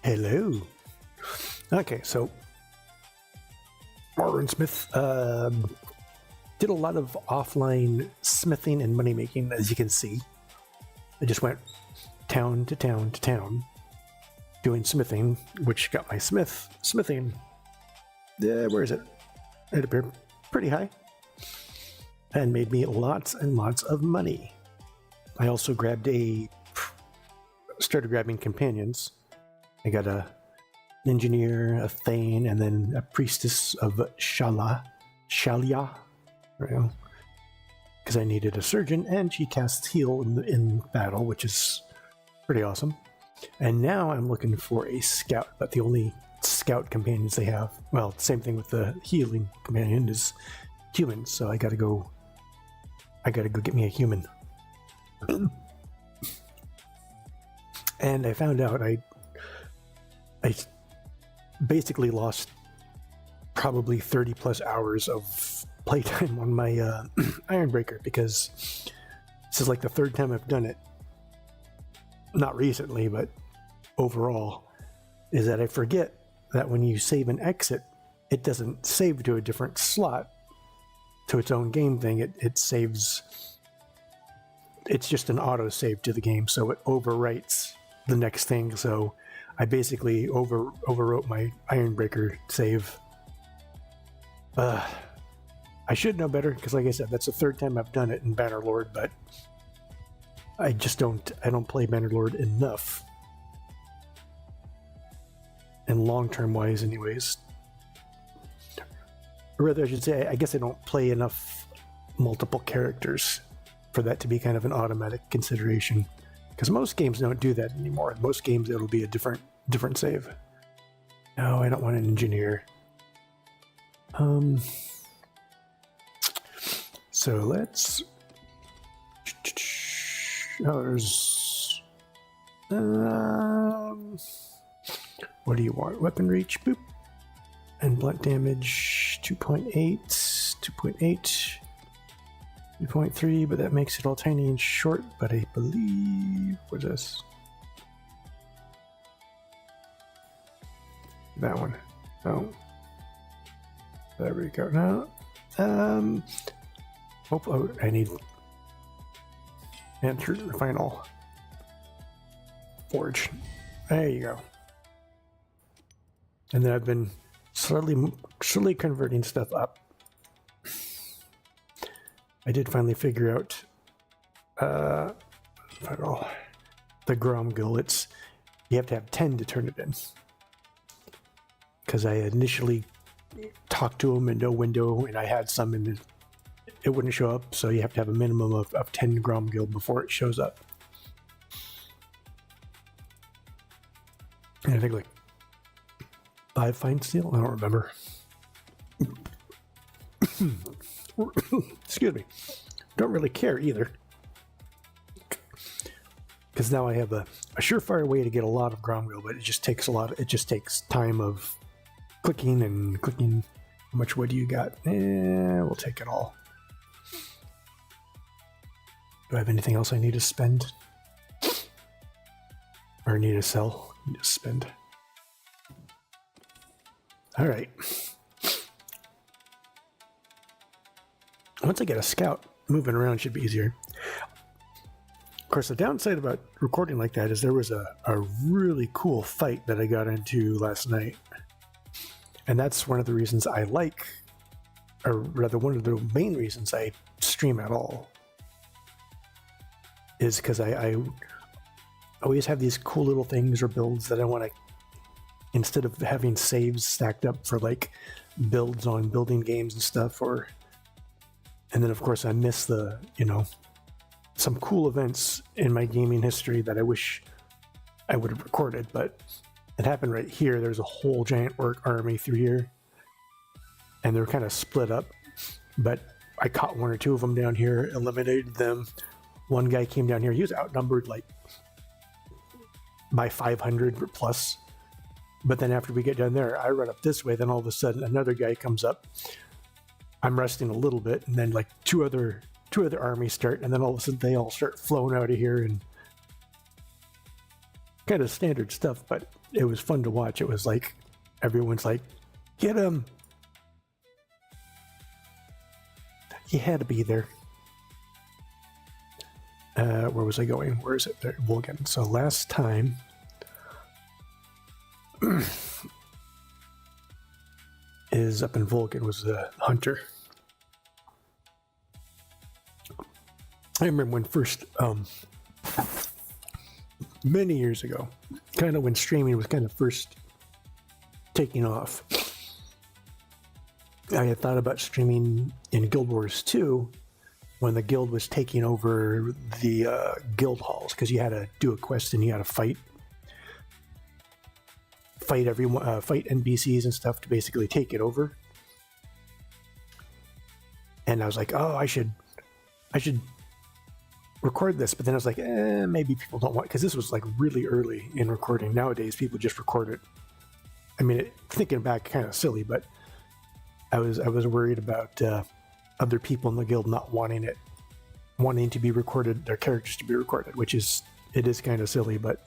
Hello. Okay, so Runesmith did a lot of offline smithing and money making, as you can see. I just went town to town to town doing smithing, which got my smithing. Where is it? It appeared pretty high and made me lots and lots of money. I also started grabbing companions. I got an engineer, a thane, and then a priestess of Shalia, because I needed a surgeon, and she casts heal in battle, which is pretty awesome. And now I'm looking for a scout, but the only scout companions they have, well, same thing with the healing companion, is humans. So I gotta go get me a human. And I found out I basically lost probably 30 plus hours of playtime on my Ironbreaker, because this is like the third time I've done it. Not recently, but overall, is that I forget that when you save and exit, it doesn't save to a different slot, to its own game thing. It saves, it's just an auto save to the game, so it overwrites the next thing. So I basically overwrote my Ironbreaker save. I should know better, because like I said, that's the third time I've done it in Bannerlord, but I don't play Bannerlord enough. And long-term wise anyways. Or rather, I should say, I guess I don't play enough multiple characters for that to be kind of an automatic consideration. Because most games don't do that anymore. Most games, it'll be a different save. No, I don't want an engineer. So let's... Oh, there's... what do you want? Weapon reach, boop. And blunt damage, 2.8, 2.8, 2.3, but that makes it all tiny and short, but I believe... What's this? That one. Oh. There we go. Now, oh, I need... Enter the final forge. There you go. And then I've been slowly converting stuff up. I did finally figure out the Gromgil. You have to have 10 to turn it in. Because I initially talked to him in no window, and I had some and it wouldn't show up, so you have to have a minimum of 10 Gromgil before it shows up. And I think like 5 fine steel? I don't remember. Excuse me. Don't really care either. Because now I have a surefire way to get a lot of Gromgil, but it just takes time of clicking and clicking. How much wood do you got? We'll take it all. Do I have anything else I need to spend? Or need to sell? Need to spend. Alright. Once I get a scout, moving around should be easier. Of course, the downside about recording like that is there was a really cool fight that I got into last night. And that's one of the reasons I like, or rather one of the main reasons I stream at all, is because I always have these cool little things or builds that I want to, instead of having saves stacked up for like builds on building games and stuff, and then of course I miss the, some cool events in my gaming history that I wish I would have recorded, but it happened right here. There's a whole giant orc army through here, and they're kind of split up, but I caught 1 or 2 of them down here, eliminated them. One guy came down here, he was outnumbered like by 500 plus, but then after we get down there, I run up this way, then all of a sudden another guy comes up. I'm resting a little bit, and then like two other armies start, and then all of a sudden they all start flowing out of here, and kind of standard stuff, but it was fun to watch. It was like everyone's like, get him. He had to be there. Where was I going? Where is it? There, Vulcan. So last time, is up in Vulcan was the hunter. I remember when first, many years ago, kind of when streaming was kind of first taking off. I had thought about streaming in Guild Wars 2 when the guild was taking over the guild halls, because you had to do a quest and you had to fight everyone, fight NPCs and stuff to basically take it over. And I was like, oh, I should record this, but then I was like, maybe people don't want, because this was like really early in recording. Nowadays, people just record it. I mean, thinking back, kind of silly, but I was worried about other people in the guild not wanting to be recorded, their characters to be recorded, which is kind of silly, but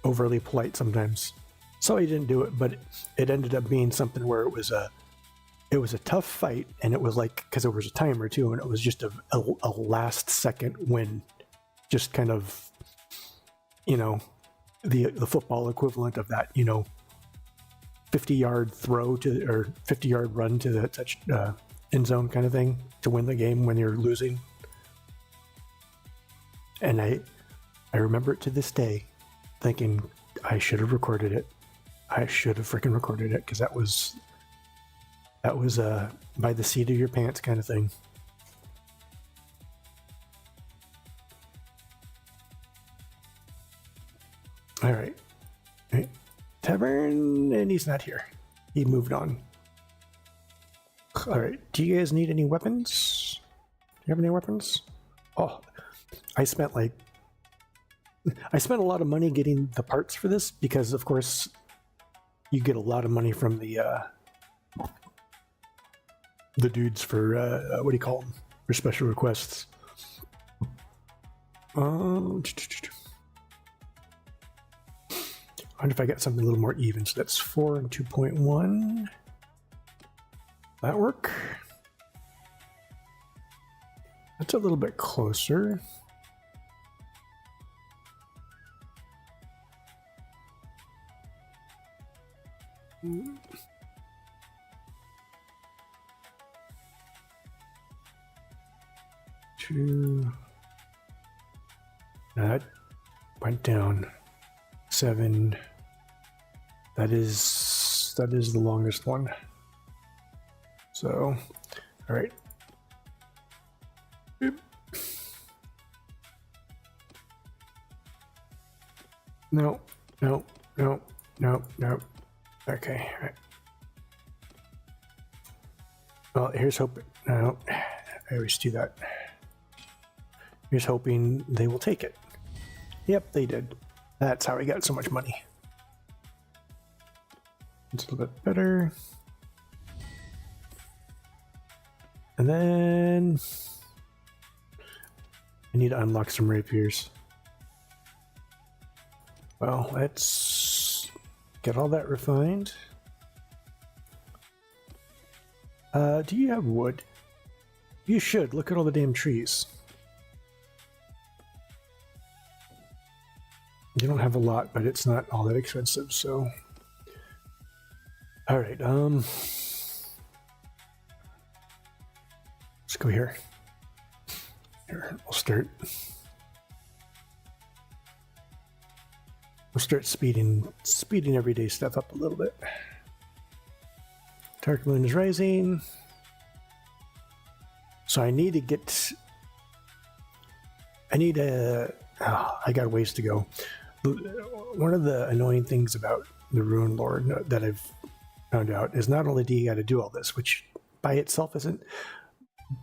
overly polite sometimes. So I didn't do it, but it ended up being something where it was a tough fight, and it was like, because there was a timer too, and it was just a last second win, just kind of, the football equivalent of that, 50-yard throw to, or 50-yard run to the touch end zone kind of thing to win the game when you're losing. And I remember it to this day, thinking I should have recorded it. I should have freaking recorded it, because that was by the seat of your pants kind of thing. All right. Tavern, and he's not here. He moved on. All right. Do you guys need any weapons? Do you have any weapons? Oh, I spent a lot of money getting the parts for this, because of course you get a lot of money from the dudes for what do you call them, for special requests. I wonder if I got something a little more even. So that's 4 and 2.1. That work? That's a little bit closer. That went down 7. That is the longest one. So, all right. Boop. No. Okay. All right. Well, here's hoping. No, I always do that. Here's hoping they will take it. Yep, they did. That's how I got so much money. It's a little bit better. And then I need to unlock some rapiers. Well, let's get all that refined. Do you have wood? You should. Look at all the damn trees. You don't have a lot, but it's not all that expensive, so. All right, let's go here. Here, we'll start speeding everyday stuff up a little bit. Dark moon is rising. So I got a ways to go. One of the annoying things about the Runelord that I've found out is not only do you got to do all this, which by itself isn't,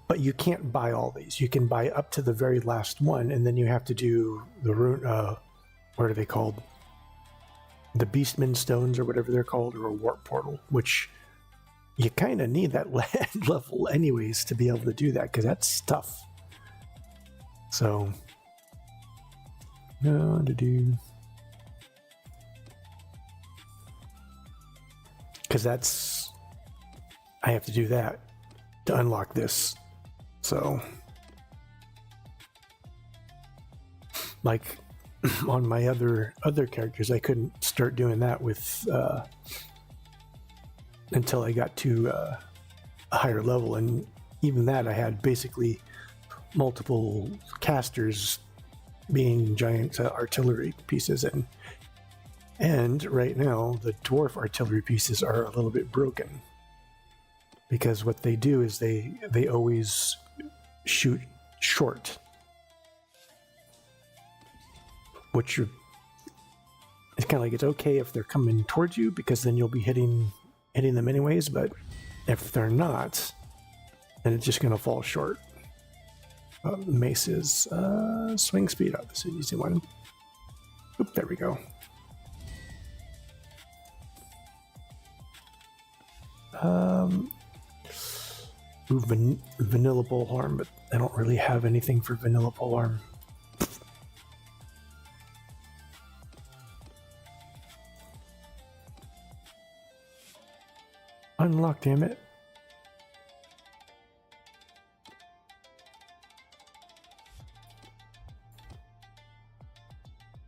but you can't buy all these. You can buy up to the very last one, and then you have to do the what are they called? The Beastman Stones or whatever they're called, or a Warp Portal, which you kind of need that level anyways to be able to do that, because that's tough. So, because that's, I have to do that to unlock this. So, like on my other characters, I couldn't start doing that with until I got to a higher level, and even that I had basically multiple casters being giant artillery pieces, and right now the dwarf artillery pieces are a little bit broken because what they do is they always shoot short, which it's kind of like, it's okay if they're coming towards you because then you'll be hitting them anyways, but if they're not, then it's just going to fall short. Mace's swing speed. Oh, this is an easy one. Oop, there we go. Vanilla polearm, but I don't really have anything for vanilla polearm. Unlock, damn it.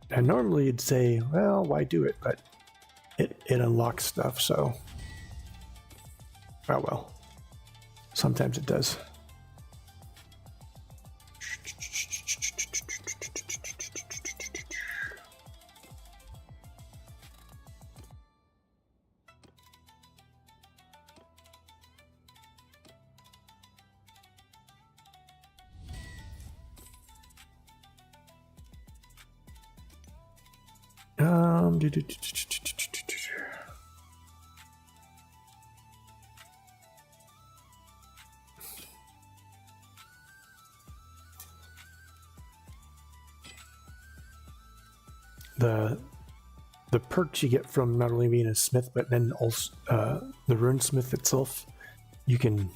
And normally you'd say, well, why do it? But it unlocks stuff, so. Oh well. Sometimes it does. The perks you get from not only being a smith, but then also the Runesmith itself, you can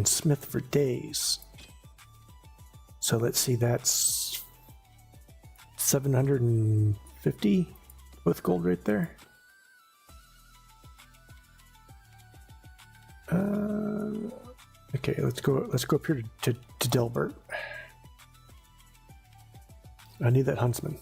smith for days. So let's see, that's 750 with gold right there. Okay, let's go up here to Delbert. I need that huntsman.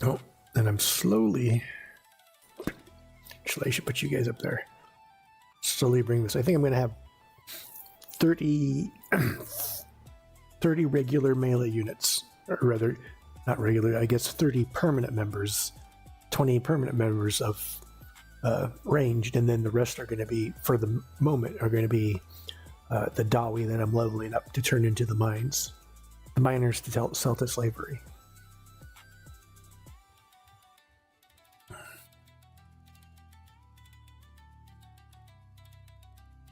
Oh, and I'm slowly. Actually, I should put you guys up there. Slowly bring this. I think I'm going to have 30 regular melee units, or rather, not regular, I guess 30 permanent members, 20 permanent members of ranged, and then the rest are going to be, for the moment, are going to be the Dawi that I'm leveling up to turn into the miners to sell to slavery.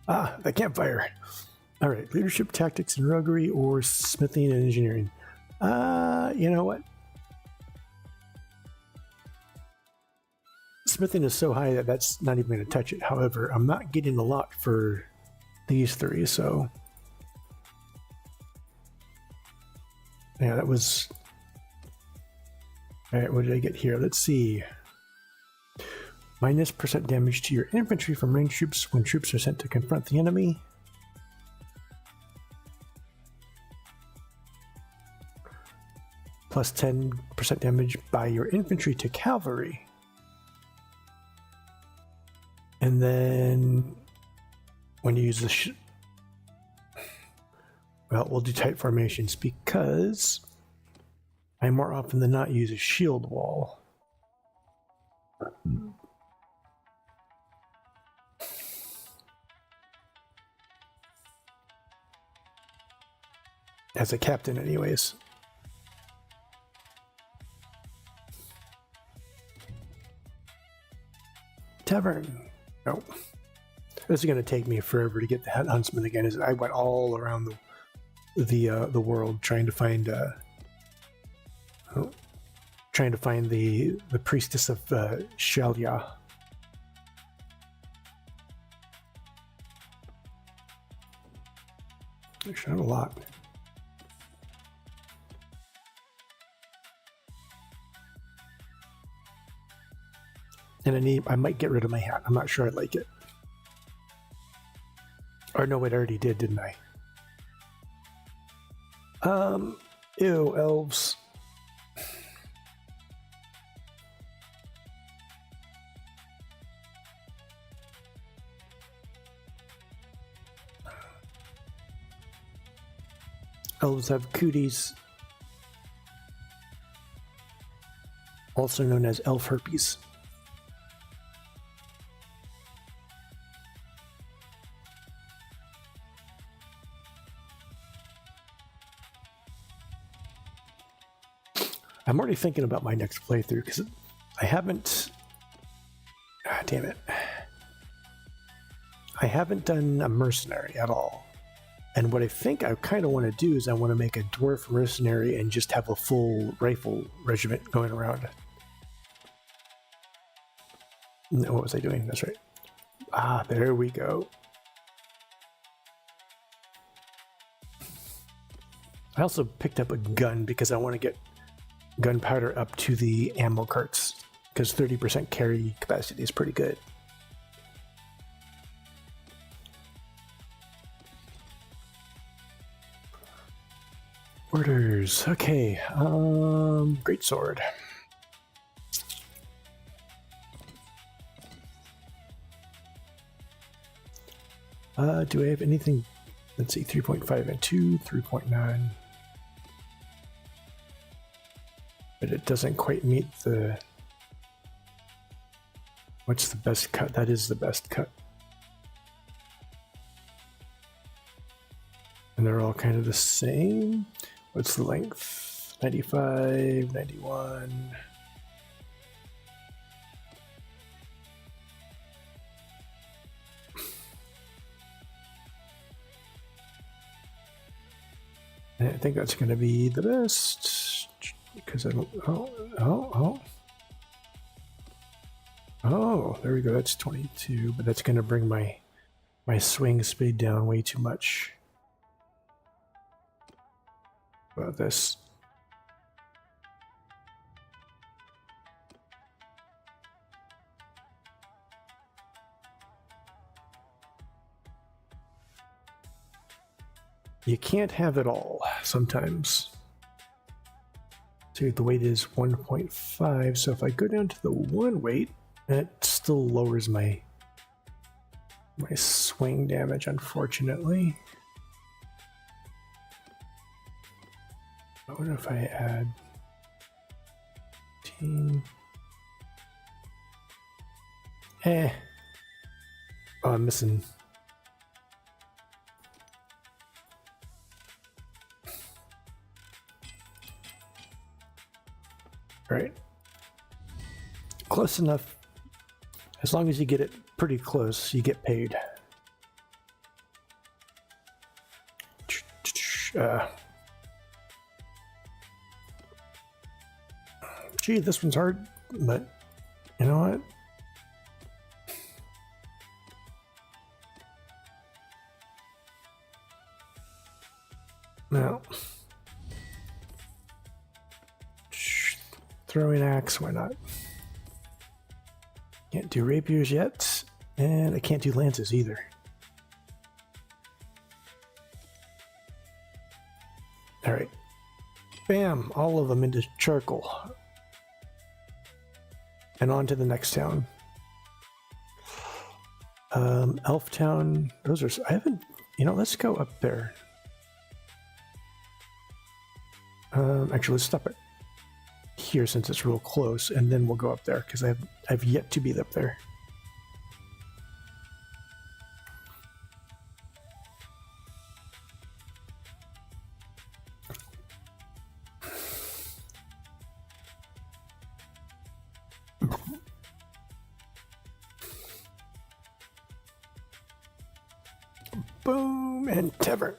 Ah, the campfire. All right, leadership, tactics, and roguery, or smithing and engineering. You know what? Smithing is so high that that's not even going to touch it. However, I'm not getting a lot for these three, so yeah, that was. All right, what did I get here? Let's see. -% damage to your infantry from ranged troops when troops are sent to confront the enemy. Plus 10% damage by your infantry to cavalry. And then when you use the well, we'll do tight formations because I more often than not use a shield wall. As a captain, anyways. Tavern. No. This is going to take me forever to get the huntsman again. I went all around the world trying to find the priestess of Shalia. Actually, not a lot. And I might get rid of my hat. I'm not sure I like it. Or no, it already did, didn't I? Ew, elves. Elves have cooties, also known as elf herpes. I'm already thinking about my next playthrough because I haven't. Ah, damn it. I haven't done a mercenary at all. And what I think I kind of want to do is I want to make a dwarf mercenary and just have a full rifle regiment going around. No, what was I doing? That's right. Ah, there we go. I also picked up a gun because I want to get gunpowder up to the ammo carts because 30% carry capacity is pretty good. Orders. Okay. Great sword. Do I have anything? Let's see, 3.5 and 2, 3.9. But it doesn't quite meet the... What's the best cut? That is the best cut. And they're all kind of the same. What's the length? 95, 91. And I think that's going to be the best because I don't. Oh, there we go. That's 22, but that's going to bring my swing speed down way too much. About this. You can't have it all sometimes. So the weight is 1.5, so if I go down to the 1 weight, it still lowers my swing damage, unfortunately. I wonder if I add 15. Oh, I'm missing. All right. Close enough. As long as you get it pretty close, you get paid. Gee, this one's hard, but you know what? No. Throwing axe, why not? Can't do rapiers yet, and I can't do lances either. All right. Bam, all of them into charcoal. And on to the next town. Elf Town, those are, I haven't, let's go up there. Actually, let's stop it here since it's real close, and then we'll go up there because I've yet to be up there. Boom and tavern.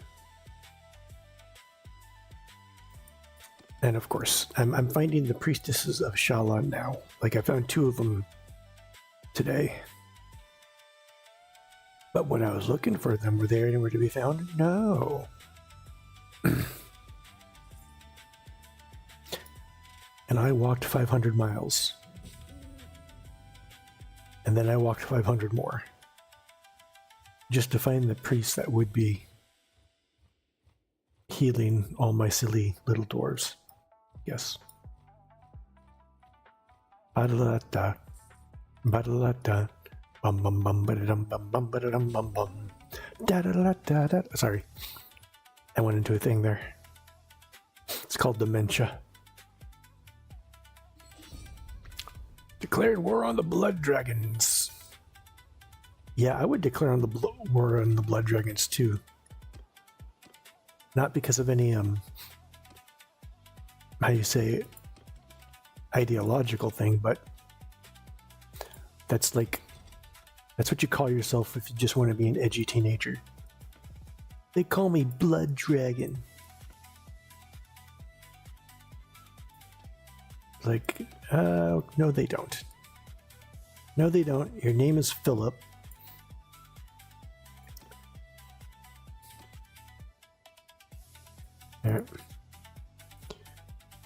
And of course, I'm finding the priestesses of Shalon now. Like I found 2 of them today. But when I was looking for them, were they anywhere to be found? No. And I walked 500 miles. And then I walked 500 more. Just to find the priest that would be healing all my silly little dwarves. Yes. Ba-da-da-da. Ba-da-da-da. Bum bum bum ba-da-dum bum bum ba-da-dum bum bum. Da-da-da-da-da. Sorry. I went into a thing there. It's called dementia. Declared war on the blood dragons. Yeah, I would declare on the war on the blood dragons too. Not because of any how do you say, ideological thing, but that's what you call yourself if you just want to be an edgy teenager. They call me Blood Dragon. Like, no they don't. No they don't. Your name is Philip.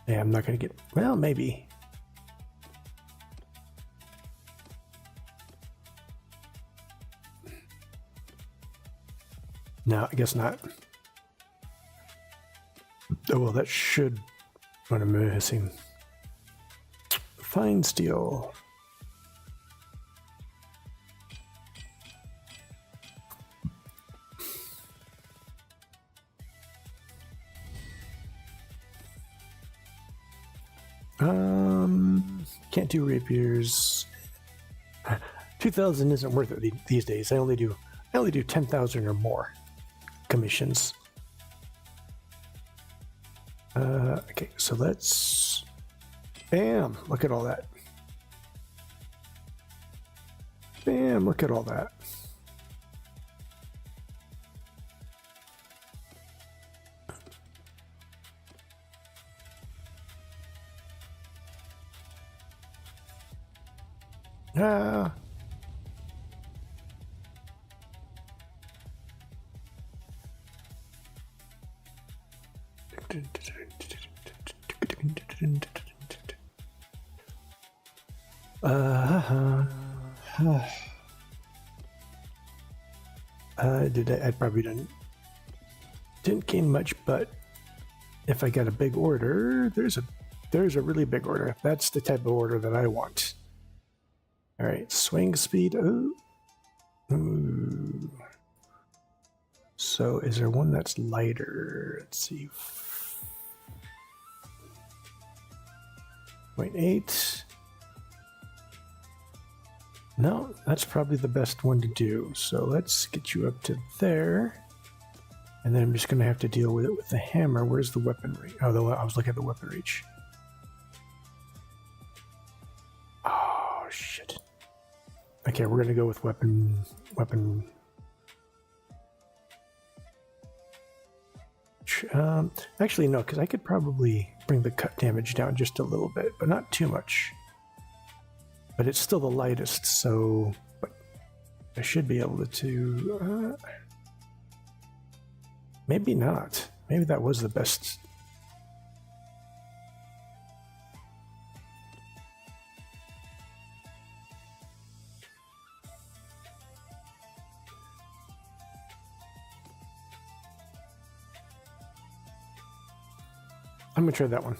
Yeah, I'm not gonna get, well, maybe. No, I guess not. Oh, well, that should, what am I missing? Fine steel. Can't do rapiers. 2,000 isn't worth it these days. I only do 10,000 or more commissions. Okay, so let's, bam, look at all that. Bam, look at all that. Ah. I probably didn't gain much, but if I got a big order, there's a really big order. That's the type of order that I want. All right, swing speed. Ooh. Ooh. So is there one that's lighter? Let's see. 0.8. No, that's probably the best one to do. So let's get you up to there. And then I'm just going to have to deal with it with the hammer. Where's the weapon reach? Oh, I was looking at the weapon reach. Oh, shit. Okay, we're going to go with weapon. Actually, no, because I could probably bring the cut damage down just a little bit, but not too much. But it's still the lightest, so but I should be able to. Maybe not. Maybe that was the best. I'm gonna try that one.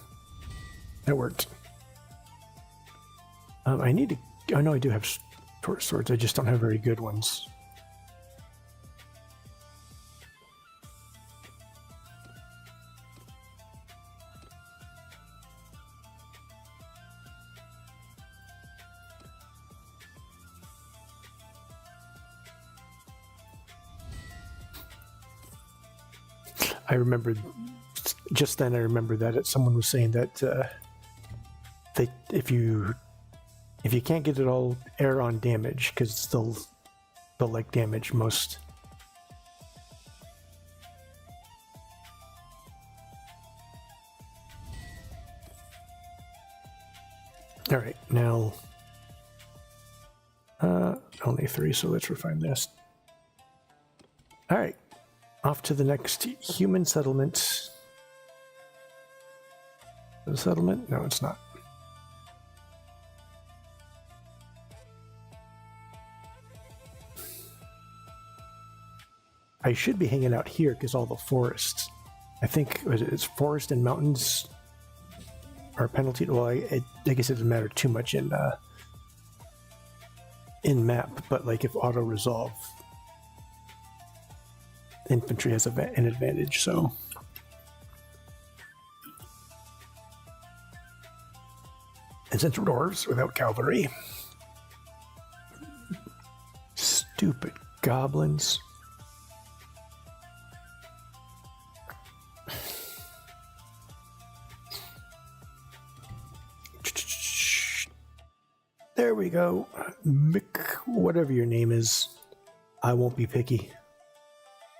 That worked. I need to. I know I do have short swords. I just don't have very good ones. I remembered just then. I remember that someone was saying that if you can't get it all air on damage, because they'll like damage most. All right, now only 3, so let's refine this. All right, off to the next human settlement. The settlement? No, it's not. I should be hanging out here because all the forests. I think it's forest and mountains are penalty. Well, I guess it doesn't matter too much in map, but like if auto resolve, infantry has an advantage. So and since dwarves without cavalry, stupid goblins. There we go. Mick, whatever your name is, I won't be picky.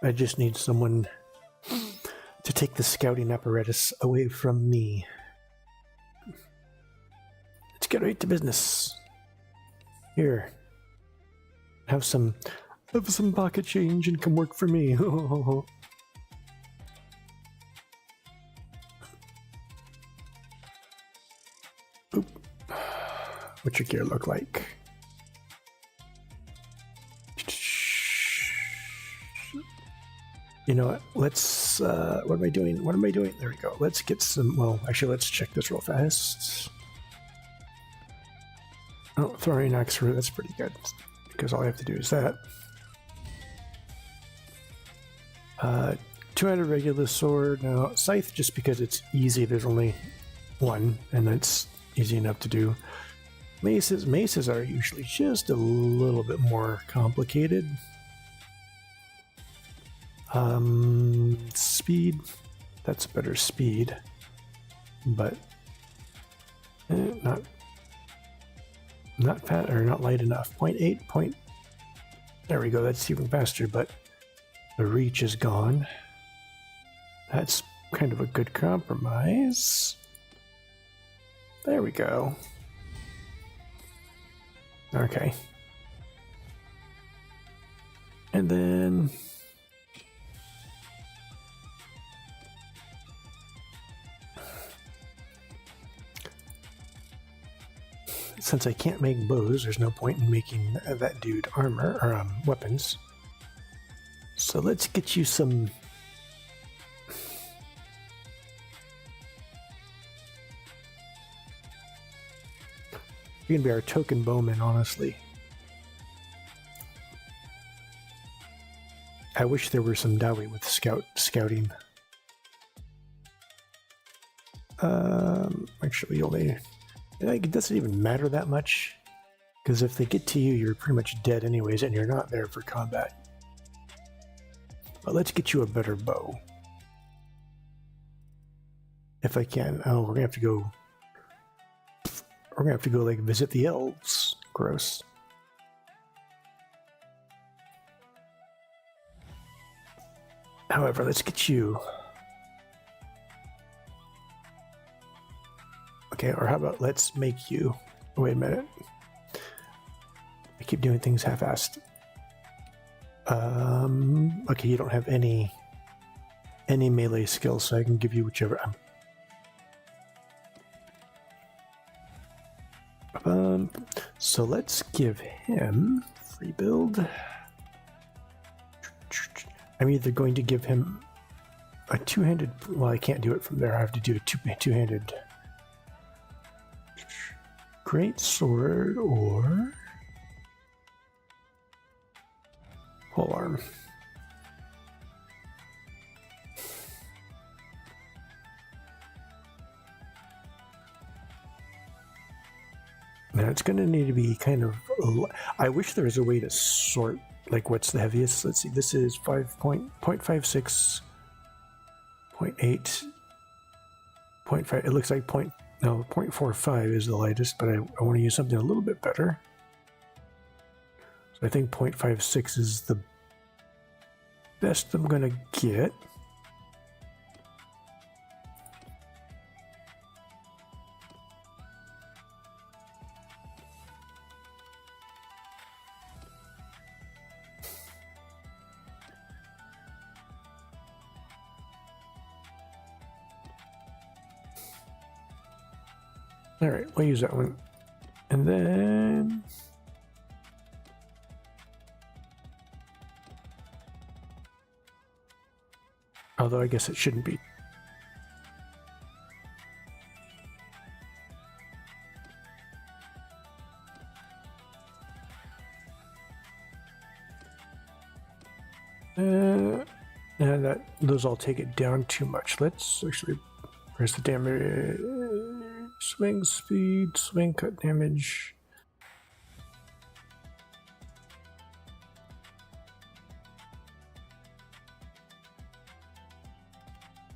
I just need someone to take the scouting apparatus away from me. Let's get right to business. Here. Have some pocket change and come work for me. Oop. What's your gear look like? You know what? Let's, what am I doing? What am I doing? There we go. Let's get some, well, actually, let's check this real fast. Oh, throwing axe through, that's pretty good. Because all I have to do is that. 200 regular sword. Now, scythe, just because it's easy, there's only one, and that's easy enough to do. Maces are usually just a little bit more complicated. Speed, that's better speed, but not fat or not light enough. 0.8 there we go, that's even faster, but the reach is gone. That's kind of a good compromise. There we go. Okay. And then since I can't make bows, there's no point in making that dude armor or weapons. So let's get you some. You're gonna be our token bowman, honestly. I wish there were some Dawi with scouting. Actually, only. It doesn't even matter that much, because if they get to you, you're pretty much dead anyways, and you're not there for combat. But let's get you a better bow. If I can. Oh, we're gonna have to go. We're gonna have to go like visit the elves. Gross. However, let's get you. Okay, or how about let's make you. Oh, wait a minute. I keep doing things half-assed. Okay, you don't have any melee skills, so I can give you whichever. So let's give him free build. I'm either going to give him a two-handed. Well, I can't do it from there. I have to do a two-handed great sword or polearm. Now it's going to need to be kind of. I wish there was a way to sort. Like, what's the heaviest? Let's see. This is 0.56, 0.8, 0.5. It looks like 0.45 is the lightest, but I want to use something a little bit better. So I think 0.56 is the best I'm going to get. All right, we'll use that one. And then Although I guess it shouldn't be. And those all take it down too much. Let's actually, where's the damage? Swing speed, swing cut damage.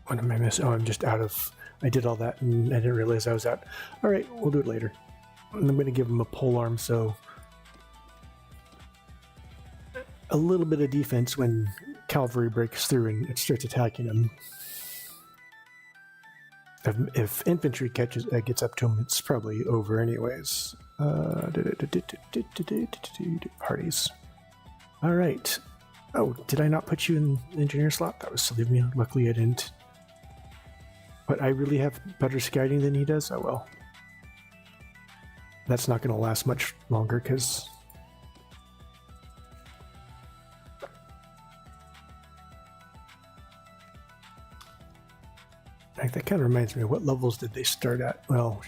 What am I missing? Oh, I'm just out of, I did all that and I didn't realize I was out. All right, we'll do it later. I'm going to give him a pole arm, so a little bit of defense when cavalry breaks through and it starts attacking him. If infantry gets up to him, it's probably over anyways. Parties. All right. Oh, did I not put you in the engineer slot? That was silly of me. Luckily I didn't. But I really have better scouting than he does? Oh well. That's not going to last much longer because that kind of reminds me, what levels did they start at? Well,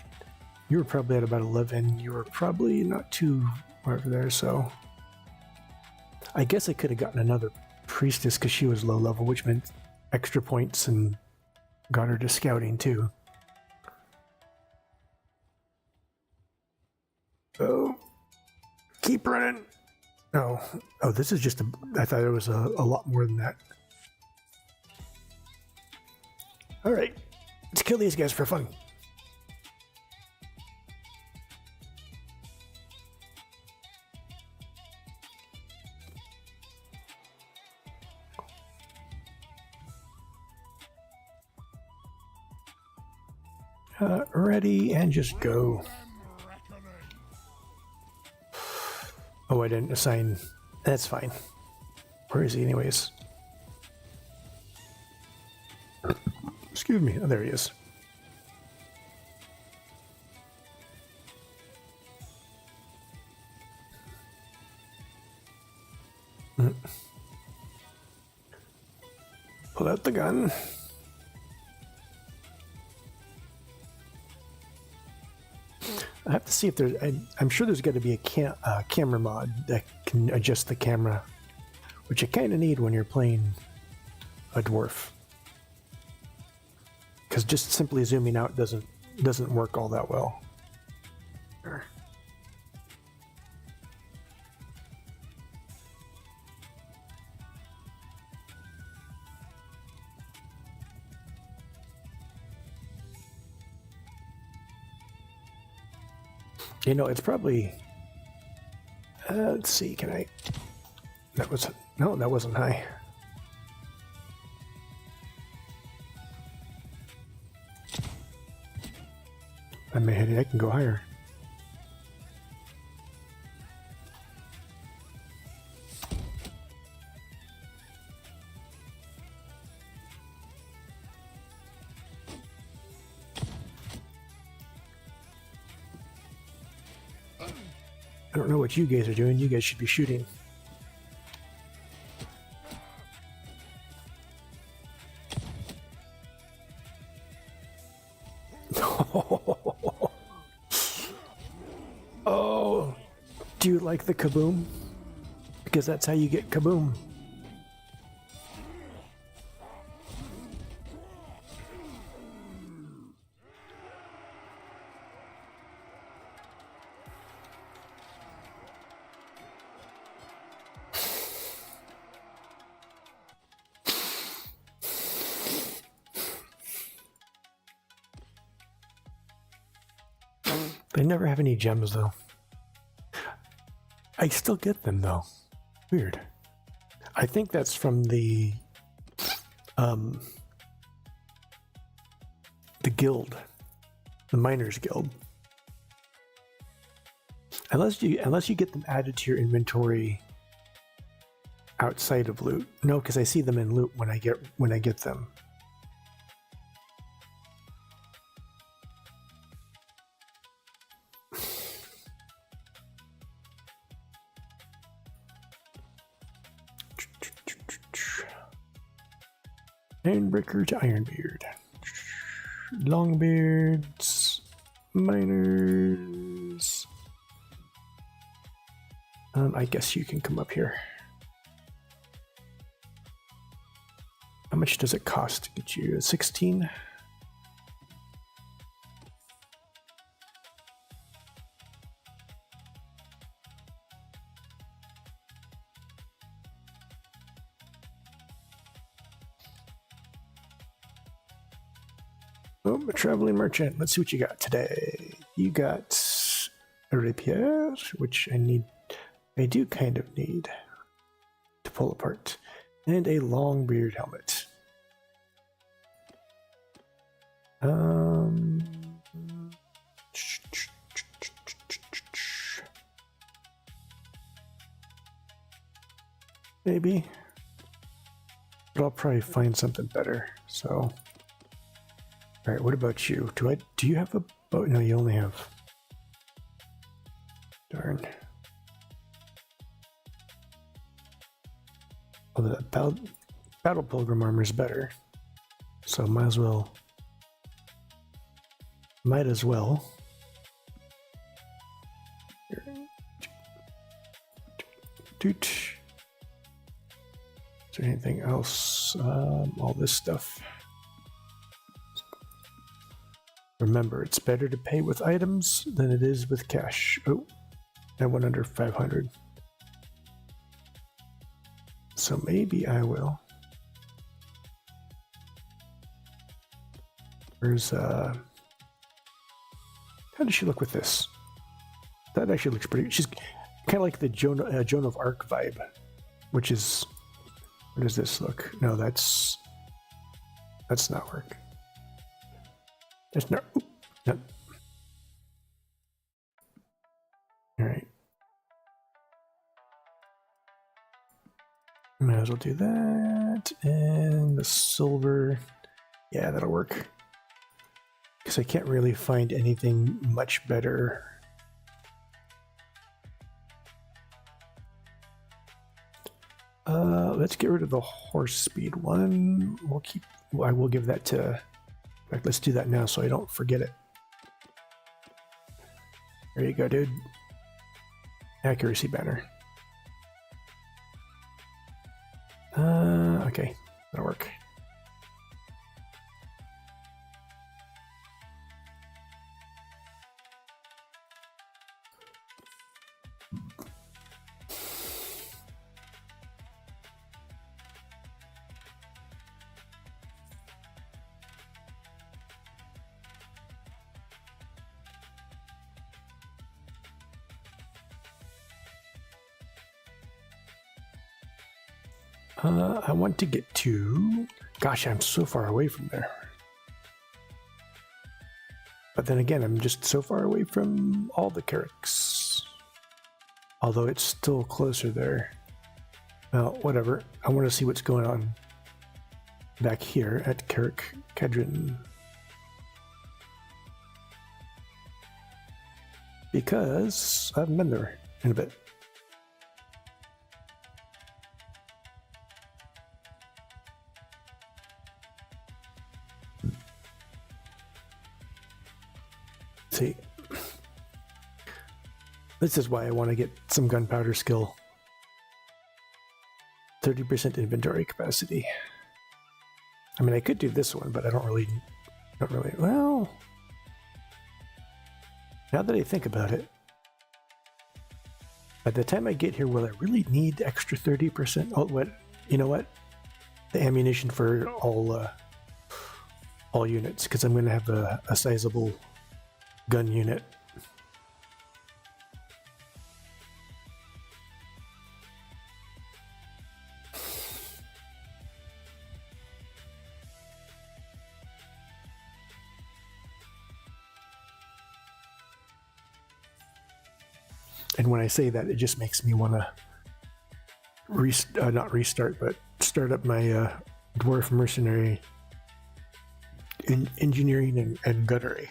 you were probably at about 11. You were probably not too far over there, so I guess I could have gotten another priestess because she was low level, which meant extra points and got her to scouting too. So keep running. Oh, this is just I thought it was a lot more than that. All right, let's kill these guys for fun. Ready and just go. Oh, I didn't assign. That's fine. Where is he anyways? Excuse me. Oh, there he is. Pull out the gun. I have to see if there's. I'm sure there's got to be a camera mod that can adjust the camera, which you kind of need when you're playing a dwarf, because just simply zooming out doesn't work all that well. Sure. You know, it's probably, let's see, can I, that wasn't high. I can go higher. I don't know what you guys are doing. You guys should be shooting. Oh, do you like the kaboom? Because that's how you get kaboom. They never have any gems, though. I still get them, though. Weird. I think that's from the guild, the Miners Guild. Unless you get them added to your inventory outside of loot. No, because I see them in loot when I get them. Ironbreaker to Ironbeard. Longbeards. Miners. I guess you can come up here. How much does it cost to get you? 16? Oh, a traveling merchant. Let's see what you got today. You got a rapier, which I do kind of need to pull apart, and a long beard helmet. Maybe, but I'll probably find something better. So, all right. What about you? Do you have a bow? No, you only have. Darn. Oh, the battle pilgrim armor is better, so might as well. Doot. Is there anything else? All this stuff. Remember, it's better to pay with items than it is with cash. Oh, I went under 500. So maybe I will. Where's how does she look with this? That actually looks pretty. She's kind of like the Joan of Arc vibe, which is. Where does this look? No, that's not work. That's not. No. All right. Might as well do that, and the silver. Yeah, that'll work. Because I can't really find anything much better. Let's get rid of the horse speed one. I will give that to. In fact, let's do that now so I don't forget it. There you go, dude. Accuracy banner. Okay, that'll work. I want to get to... Gosh, I'm so far away from there. But then again, I'm just so far away from all the Carricks. Although it's still closer there. Well, whatever. I want to see what's going on back here at Carrick Kedron. Because I haven't been there in a bit. See, this is why I want to get some gunpowder skill. 30% inventory capacity. I mean, I could do this one, but I don't really. Well, now that I think about it, by the time I get here, will I really need extra 30%? Oh, what? You know what? The ammunition for all units, because I'm going to have a sizable gun unit. And when I say that, it just makes me want to not restart, but start up my dwarf mercenary engineering and gunnery.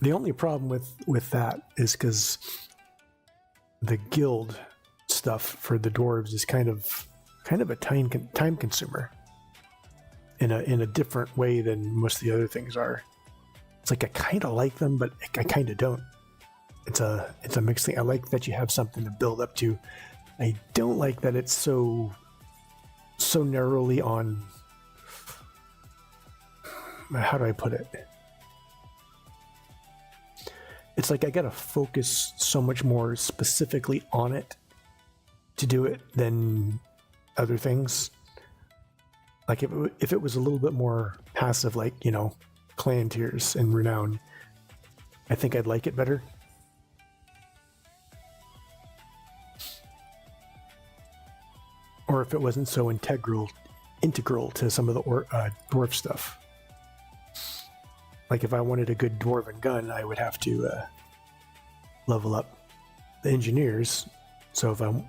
The only problem with that is because the guild stuff for the dwarves is kind of a time consumer in a different way than most of the other things are. It's like I kind of like them, but I kind of don't. It's a mixed thing. I like that you have something to build up to. I don't like that it's so narrowly on. How do I put it? It's like I gotta focus so much more specifically on it to do it than other things. Like if it was a little bit more passive, like, you know, clan tiers and renown, I think I'd like it better. Or if it wasn't so integral to some of the dwarf stuff. Like if I wanted a good dwarven gun, I would have to level up the engineers. So if I don't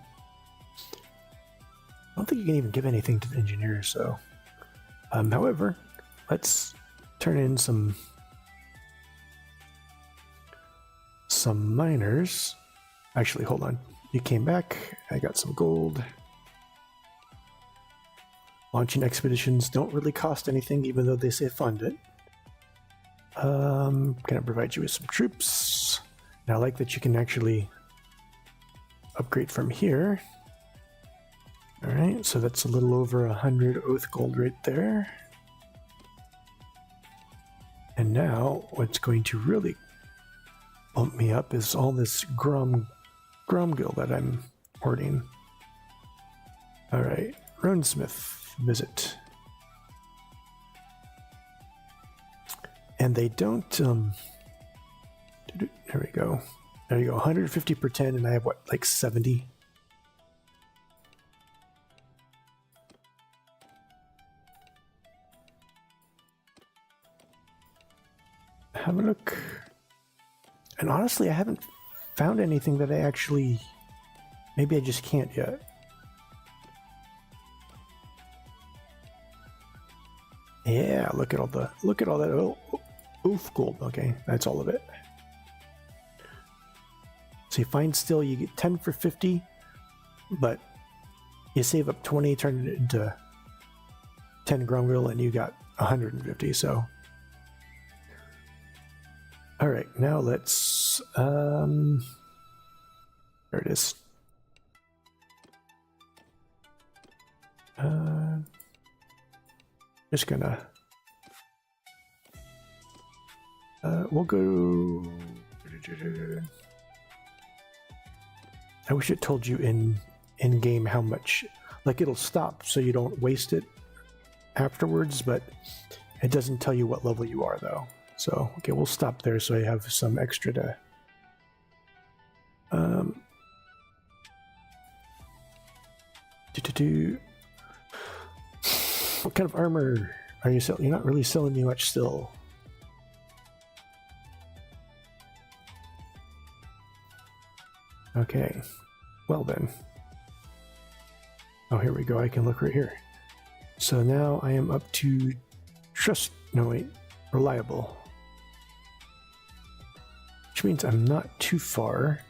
think you can even give anything to the engineers. So, however, let's turn in some miners. Actually, hold on. You came back. I got some gold. Launching expeditions don't really cost anything, even though they say fund it. Can I provide you with some troops? And I like that you can actually upgrade from here. All right, so that's a little over 100 oath gold right there. And now what's going to really bump me up is all this Gromgil that I'm hoarding. All right, Runesmith visit. And they don't, there we go. There you go, 150 per 10, and I have what, like 70? Have a look. And honestly, I haven't found anything that I actually, maybe I just can't yet. Yeah, look at all that oof gold. Okay, that's all of it. So you find still, you get 10 for 50, but you save up 20, turn it into 10 Gromgil, and you got 150. So, all right, now let's there it is. Just gonna we'll go. I wish it told you in game how much, like it'll stop so you don't waste it afterwards, but it doesn't tell you what level you are though. So okay, we'll stop there so I have some extra to What kind of armor are you selling? You're not really selling me much still. Okay, well then. Oh, here we go. I can look right here. So now I am up to reliable. Which means I'm not too far.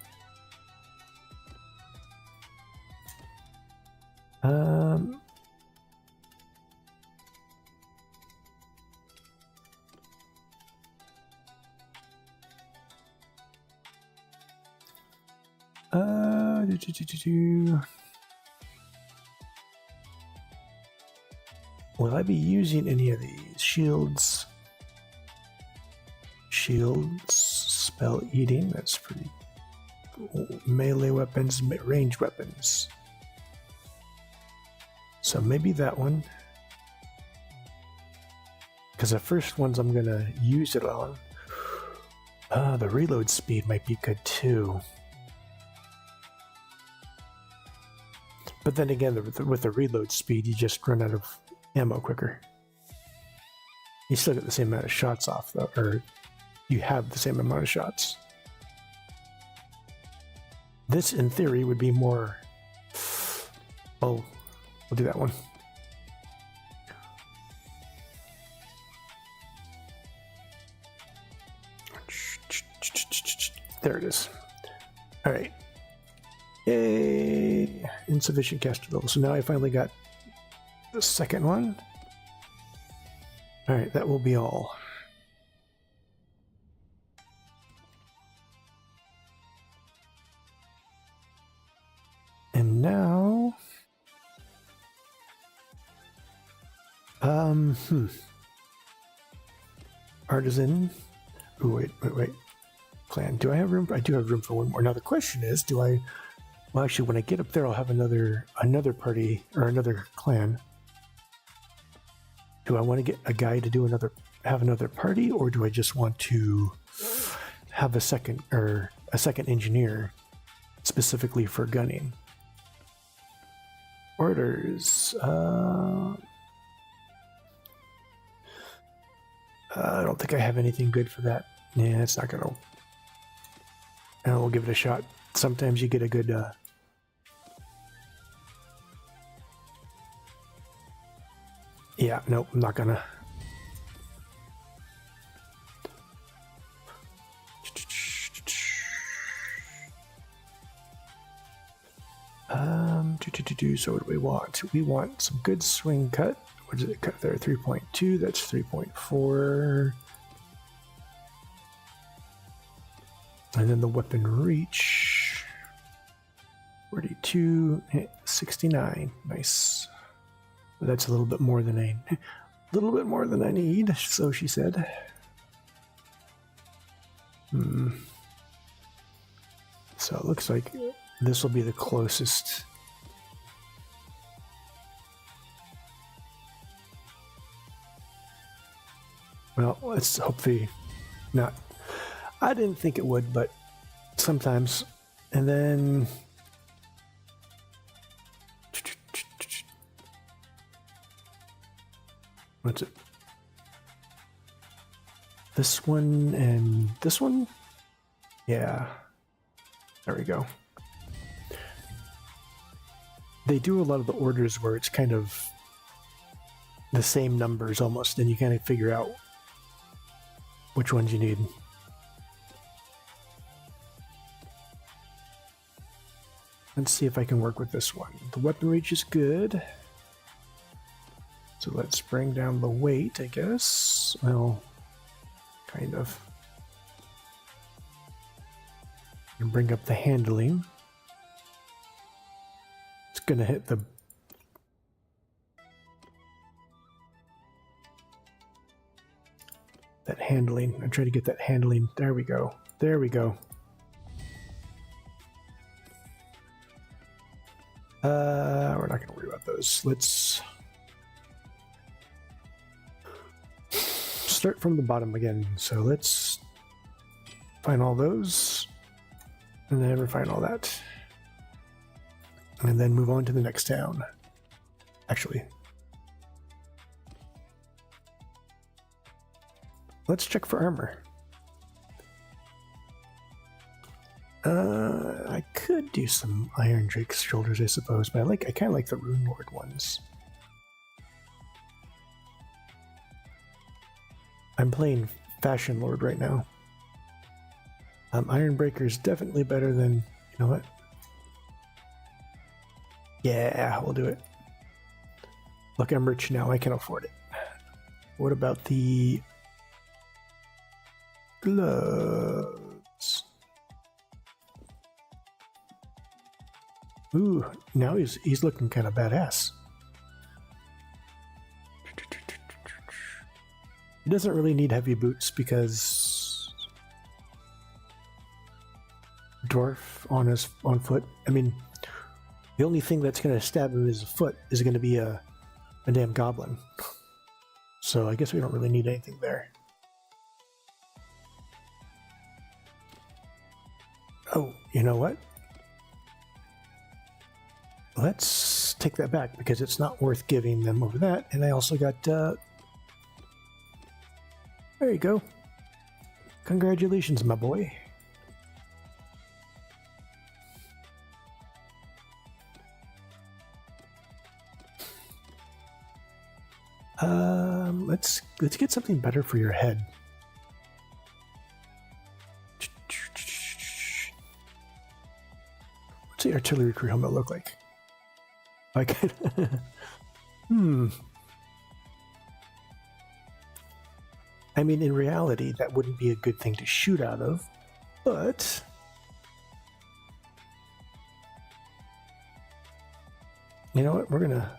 Will I be using any of these shields? Spell eating, that's pretty cool. Melee weapons, ranged weapons. So maybe that one. Because the first ones I'm gonna use it on. The reload speed might be good too. But then again, with the reload speed, you just run out of ammo quicker. You still get the same amount of shots off, though, or you have the same amount of shots. This, in theory, would be more... Oh, we'll do that one. There it is. All right. Yay! insufficient caster level. So now I finally got the second one. All right, that will be all. And now, artisan. Oh, wait. Clan. Do I have room? I do have room for one more. Now the question is, do I? Well, actually, when I get up there, I'll have another party or another clan. Do I want to get a guy to do have another party, or do I just want to have a second engineer specifically for gunning? Orders. I don't think I have anything good for that. Yeah, it's not gonna. And we'll give it a shot. Sometimes you get a good. Yeah, nope, I'm not gonna. So what do we want? We want some good swing cut. What did it cut there? 3.2. That's 3.4. And then the weapon reach. 42, 69. Nice. That's a little bit more than I need, so she said. So it looks like this will be the closest. Well, it's hopefully not. I didn't think it would, but sometimes. And then what's it? This one and this one? Yeah. There we go. They do a lot of the orders where it's kind of the same numbers almost, and you kind of figure out which ones you need. Let's see if I can work with this one. The weapon reach is good. So let's bring down the weight, I guess. Well, kind of. And bring up the handling. It's gonna hit the... that handling. I'm trying to get that handling. There we go. There we go. We're not gonna worry about those. Let's start from the bottom again. So let's find all those and then refine all that. And then move on to the next town. Actually, let's check for armor. I could do some Iron Drake's shoulders, I suppose, but I kind of like the Runelord ones. I'm playing Fashion Lord right now. Iron Breaker is definitely better than, you know what? Yeah, we'll do it. Look, I'm rich now, I can afford it. What about the gloves? Ooh, now he's looking kind of badass. He doesn't really need heavy boots because dwarf on foot. I mean, the only thing that's going to stab him in his foot is going to be a damn goblin. So I guess we don't really need anything there. Oh, you know what? Let's take that back because it's not worth giving them over that. And I also got, there you go. Congratulations, my boy. Let's get something better for your head. What's the artillery crew helmet look like? I could. I mean, in reality, that wouldn't be a good thing to shoot out of, but you know what? We're gonna.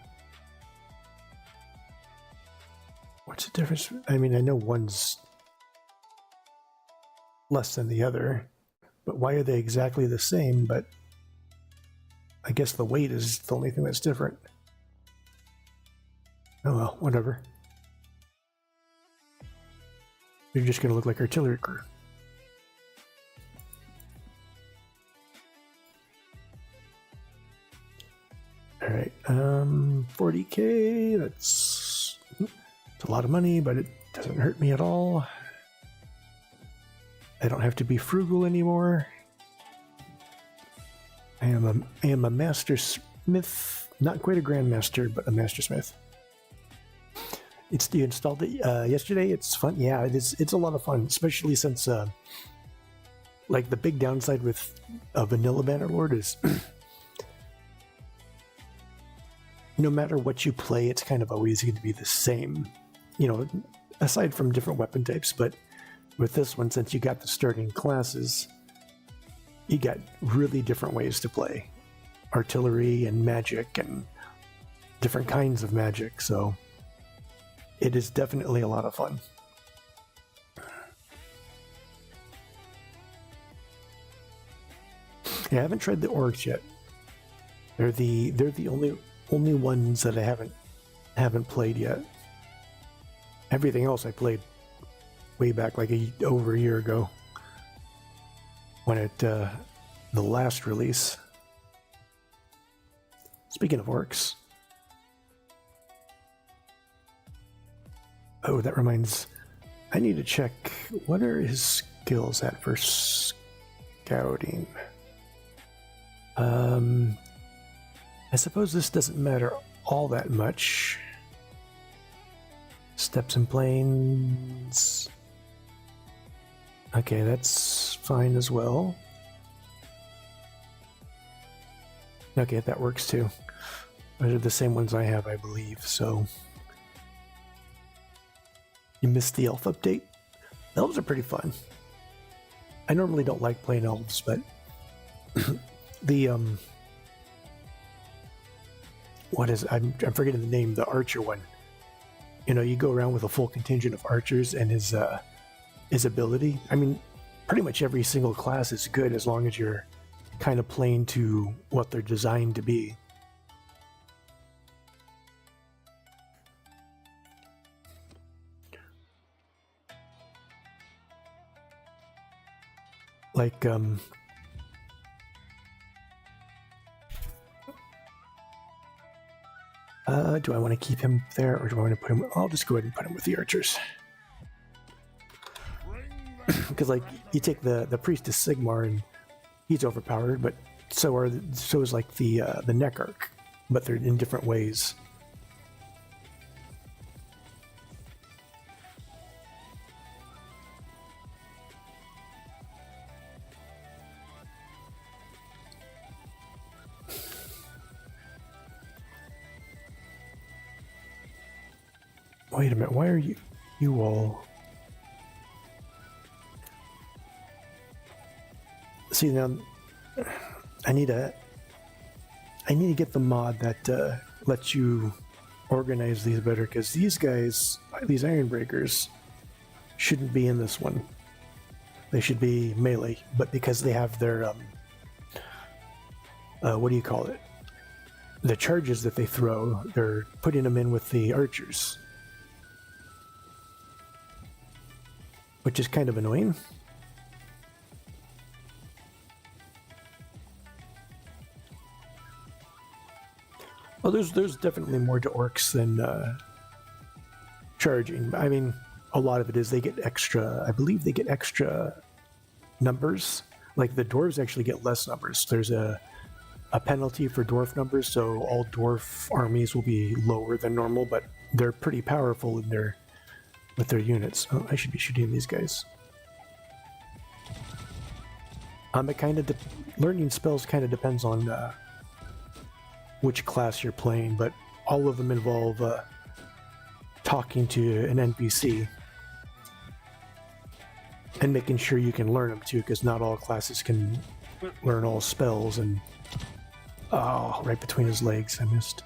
What's the difference? I mean, I know one's less than the other, but why are they exactly the same? But I guess the weight is the only thing that's different. Oh well, whatever. You're just gonna look like artillery crew. Alright, 40k, it's a lot of money, but it doesn't hurt me at all. I don't have to be frugal anymore. I am a master smith, not quite a grandmaster, but a master smith. You installed it yesterday. It's fun. Yeah, it's a lot of fun, especially since like the big downside with vanilla Bannerlord is no matter what you play, it's kind of always going to be the same, you know, aside from different weapon types. But with this one, since you got the starting classes, you got really different ways to play artillery and magic and different kinds of magic. So it is definitely a lot of fun. Yeah, I haven't tried the orcs yet. They're the only ones that I haven't played yet. Everything else I played way back like over a year ago when it the last release. Speaking of orcs. Oh, that reminds, I need to check, what are his skills at for scouting? I suppose this doesn't matter all that much. Steps and planes. Okay, that's fine as well. Okay, that works too. Those are the same ones I have, I believe, so. You missed the elf update? Elves are pretty fun. I normally don't like playing elves, but the what is it? I'm forgetting the name, the archer one. You know, you go around with a full contingent of archers and his ability. I mean, pretty much every single class is good as long as you're kind of playing to what they're designed to be. Like, do I want to keep him there, or do I want to put him? I'll just go ahead and put him with the archers. Because, like, you take the priestess Sigmar, and he's overpowered, but so is like the Neckarch, but they're in different ways. Wait a minute, why are you all... See, now, I need to get the mod that lets you organize these better, because these guys, these Ironbreakers, shouldn't be in this one. They should be melee, but because they have their, what do you call it? The charges that they throw, they're putting them in with the archers. Which is kind of annoying. Well, there's definitely more to orcs than charging. I mean, a lot of it is they get extra, I believe they get extra numbers. Like the dwarves actually get less numbers. There's a penalty for dwarf numbers, so all dwarf armies will be lower than normal, but they're pretty powerful in their with their units. Oh, I should be shooting these guys. It kind of learning spells kind of depends on which class you're playing, but all of them involve talking to an NPC and making sure you can learn them too, because not all classes can learn all spells. And oh, right between his legs, I missed.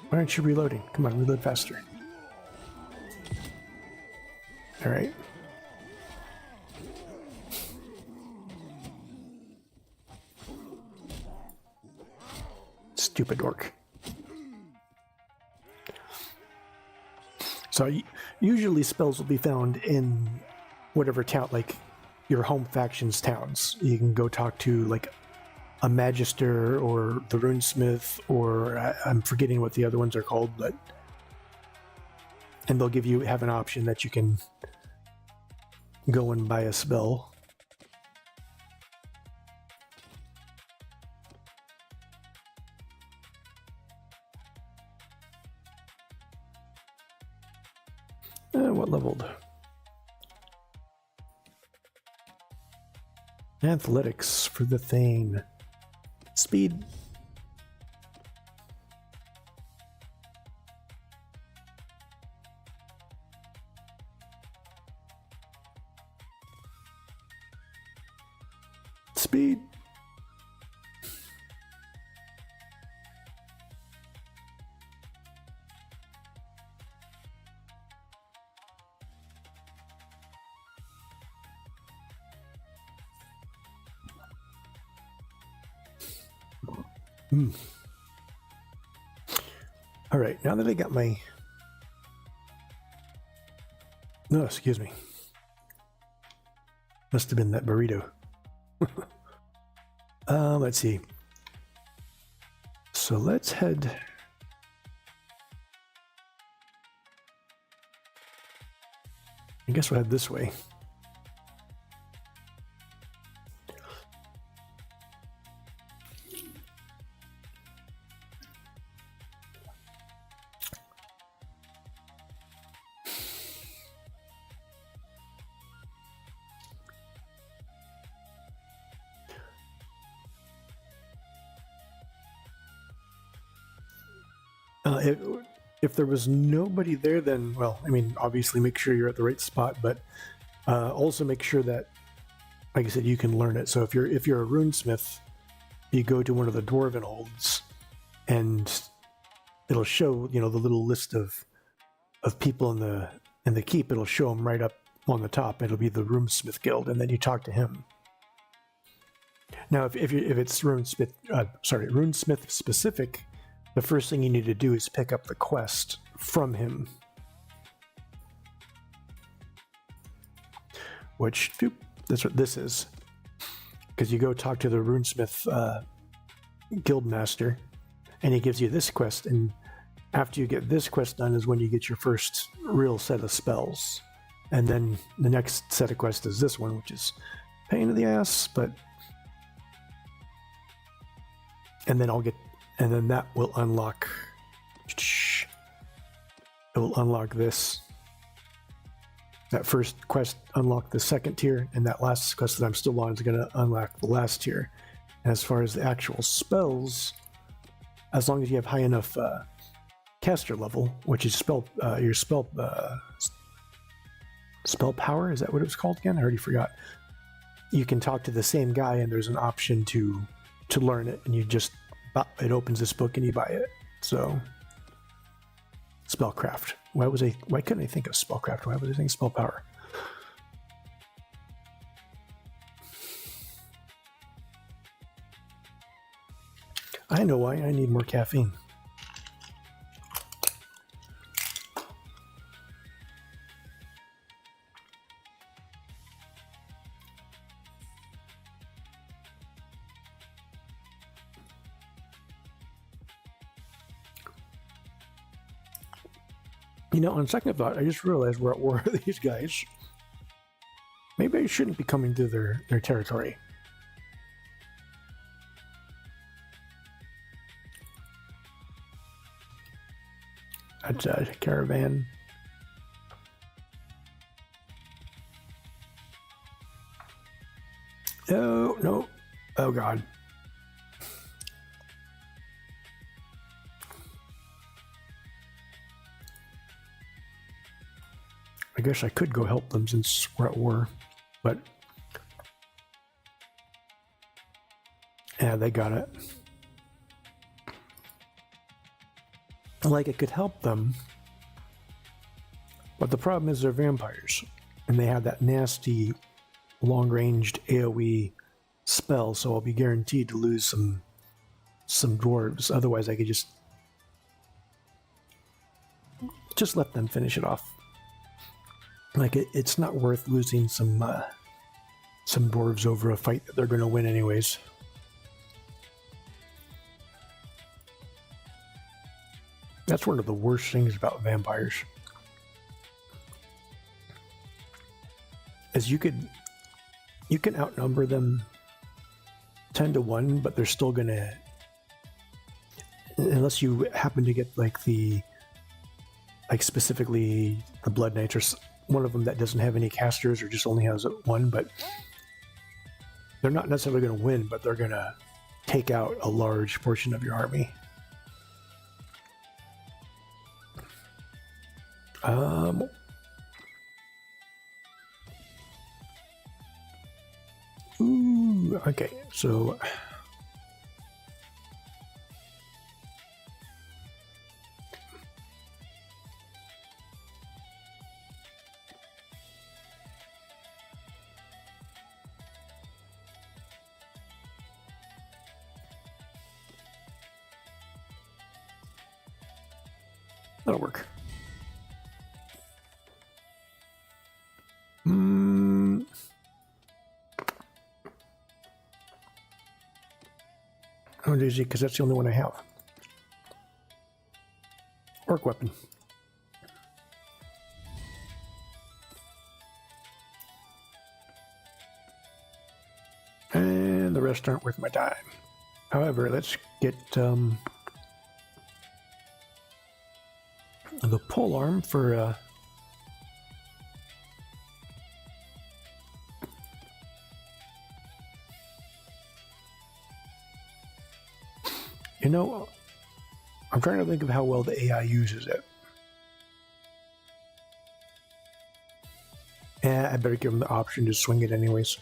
Why aren't you reloading? Come on, reload faster. All right. Stupid orc. So usually spells will be found in whatever town, like your home faction's towns. You can go talk to like a Magister or the Runesmith, or I'm forgetting what the other ones are called, but and they'll have an option that you can go and buy a spell. What leveled? Athletics for the Thane. Speed. Speed. All right, now that I got my... No, excuse me. Must have been that burrito. Let's see. So let's head... I guess we'll head this way. If there was nobody there, then, well, I mean, obviously make sure you're at the right spot, but also make sure that, like I said, you can learn it. So if you're a runesmith, you go to one of the dwarven holds, and it'll show, you know, the little list of people in the keep. It'll show them right up on the top. It'll be the Runesmith Guild, and then you talk to him. Now, if it's Runesmith specific, the first thing you need to do is pick up the quest from him. Which, that's what this is. Because you go talk to the Runesmith guild master, and he gives you this quest, and after you get this quest done is when you get your first real set of spells. And then the next set of quests is this one, which is pain in the ass, but... And then that will unlock... It will unlock this. That first quest unlocked the second tier, and that last quest that I'm still on is going to unlock the last tier. And as far as the actual spells, as long as you have high enough caster level, which is your spell power, is that what it was called again? I already forgot. You can talk to the same guy, and there's an option to learn it, and it opens this book and you buy it. So spellcraft. Why couldn't I think of spellcraft? Why was I thinking spell power? I know why. I need more caffeine. You know, on second thought, I just realized we're at war with these guys. Maybe I shouldn't be coming to their territory. That's a caravan. Oh, no. Oh, God. I guess I could go help them since we're at war, but yeah, they got it. Like, it could help them, but the problem is they're vampires, and they have that nasty long-ranged AoE spell, so I'll be guaranteed to lose some dwarves. Otherwise, I could just let them finish it off. Like, it's not worth losing some dwarves over a fight that they're going to win anyways. That's one of the worst things about vampires. Is you can outnumber them 10 to 1, but they're still gonna, unless you happen to get like specifically the Blood Knights or one of them that doesn't have any casters or just only has one, but they're not necessarily going to win, but they're going to take out a large portion of your army. Ooh, okay, so that'll work. Oh, easy, because that's the only one I have. Orc weapon. And the rest aren't worth my time. However, let's get the pole arm for you know, I'm trying to think of how well the AI uses it. Yeah, I better give them the option to swing it anyways.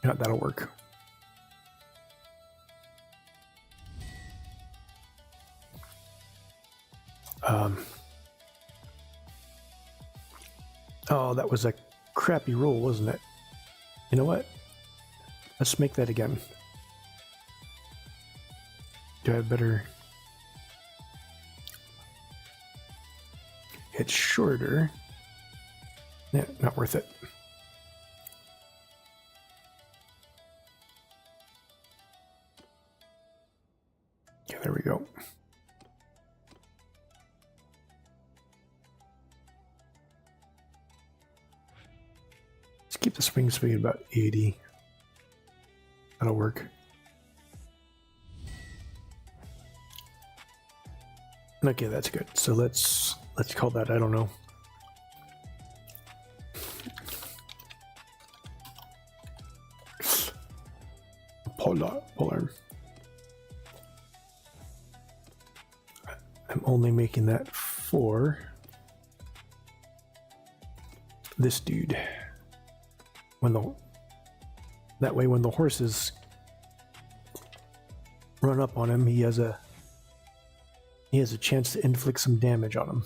Yeah, that'll work. Oh, that was a crappy roll, wasn't it? You know what? Let's make that again. Do I have better? It's shorter. Yeah, not worth it. Okay, there we go. Keep the swing speed about 80. That'll work. Okay, that's good. So let's call that, I don't know. Polar. I'm only making that for this dude. That way when the horses run up on him, he has a chance to inflict some damage on him.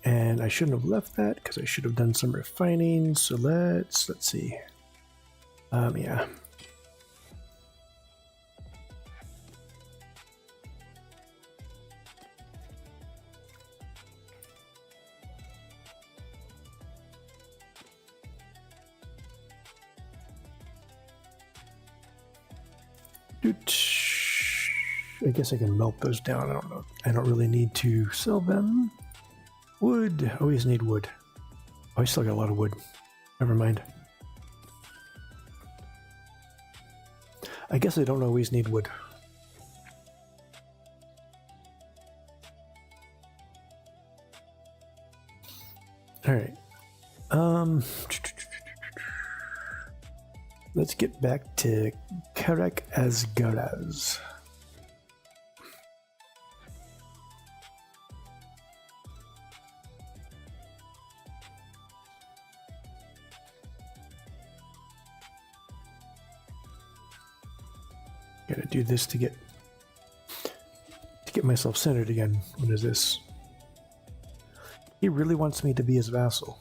And I shouldn't have left that because I should have done some refining. So let's see. Yeah. I guess I can melt those down. I don't know. I don't really need to sell them. Wood. Always need wood. Oh, I still got a lot of wood. Never mind. I guess I don't always need wood. All right. Let's get back to Karak Asgaraz. Gotta do this to get myself centered again. What is this? He really wants me to be his vassal.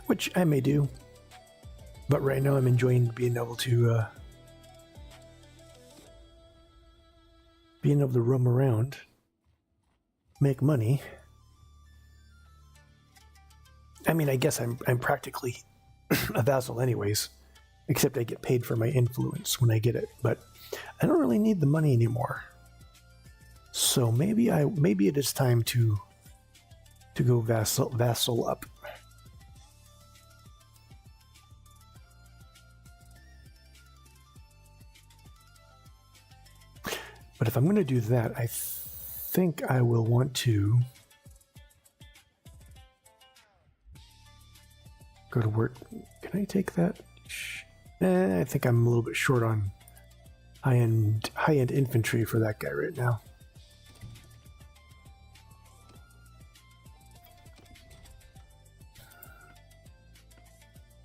Which I may do. But right now I'm enjoying being able to roam around, make money. I mean, I guess I'm practically a vassal anyways, except I get paid for my influence when I get it, but I don't really need the money anymore. So maybe it is time to go vassal up. But if I'm going to do that, I think I will want to go to work. Can I take that? I think I'm a little bit short on high-end infantry for that guy right now.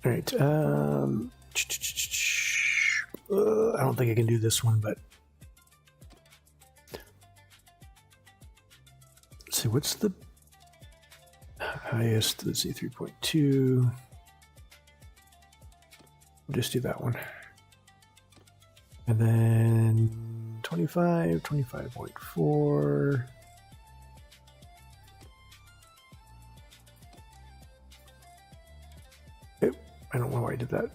All right. I don't think I can do this one, but let's see. What's the highest? Let's see, 3.2. We'll just do that one. And then 25, 25.4. I don't know why I did that.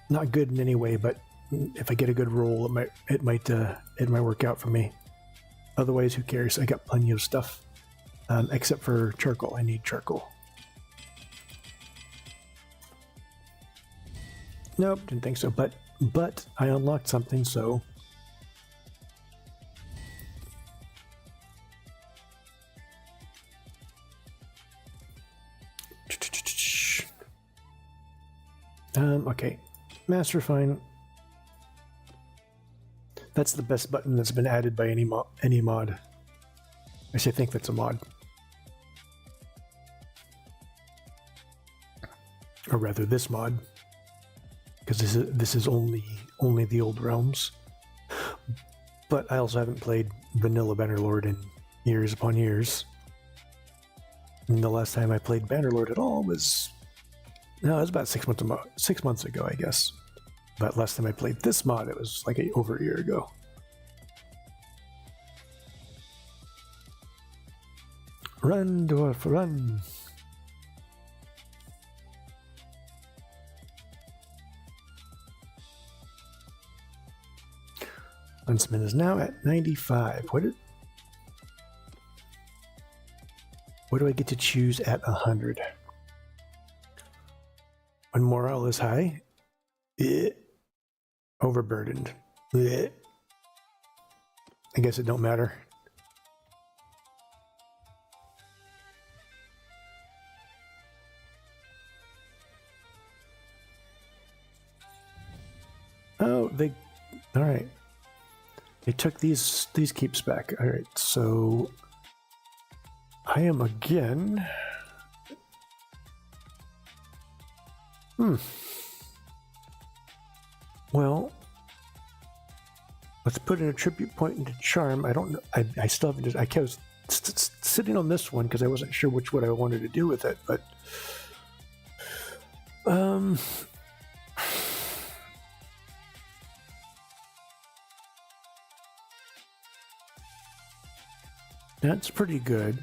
Not good in any way, but if I get a good roll, it might work out for me. Otherwise, who cares? I got plenty of stuff, except for charcoal. I need charcoal. Nope, didn't think so. But I unlocked something, so. Okay, Master Refine. That's the best button that's been added by any mod. I should think that's a mod, or rather, this mod, because this is only the old realms. But I also haven't played vanilla Bannerlord in years upon years. And the last time I played Bannerlord at all was. No, it was about 6 months ago, I guess. But last time I played this mod, it was like over a year ago. Run, dwarf, run! Huntsman is now at 95. What do I get to choose at 100? When morale is high, overburdened. I guess it don't matter. Oh, all right. They took these keeps back. All right, so I am again. Well, let's put in a tribute point into charm. I don't know. I still haven't. I was sitting on this one because I wasn't sure what I wanted to do with it. But that's pretty good.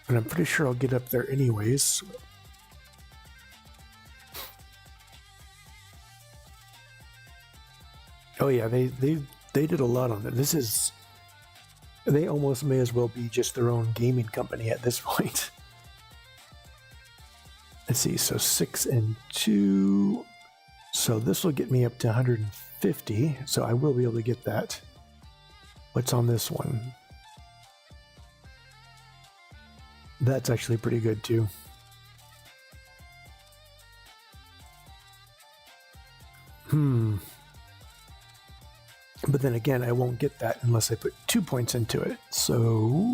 But I'm pretty sure I'll get up there anyways. Oh yeah, they did a lot on it. This is, they almost may as well be just their own gaming company at this point. Let's see, so 6 and 2. So this will get me up to 150. So I will be able to get that. What's on this one? That's actually pretty good too. But then again, I won't get that unless I put 2 points into it. So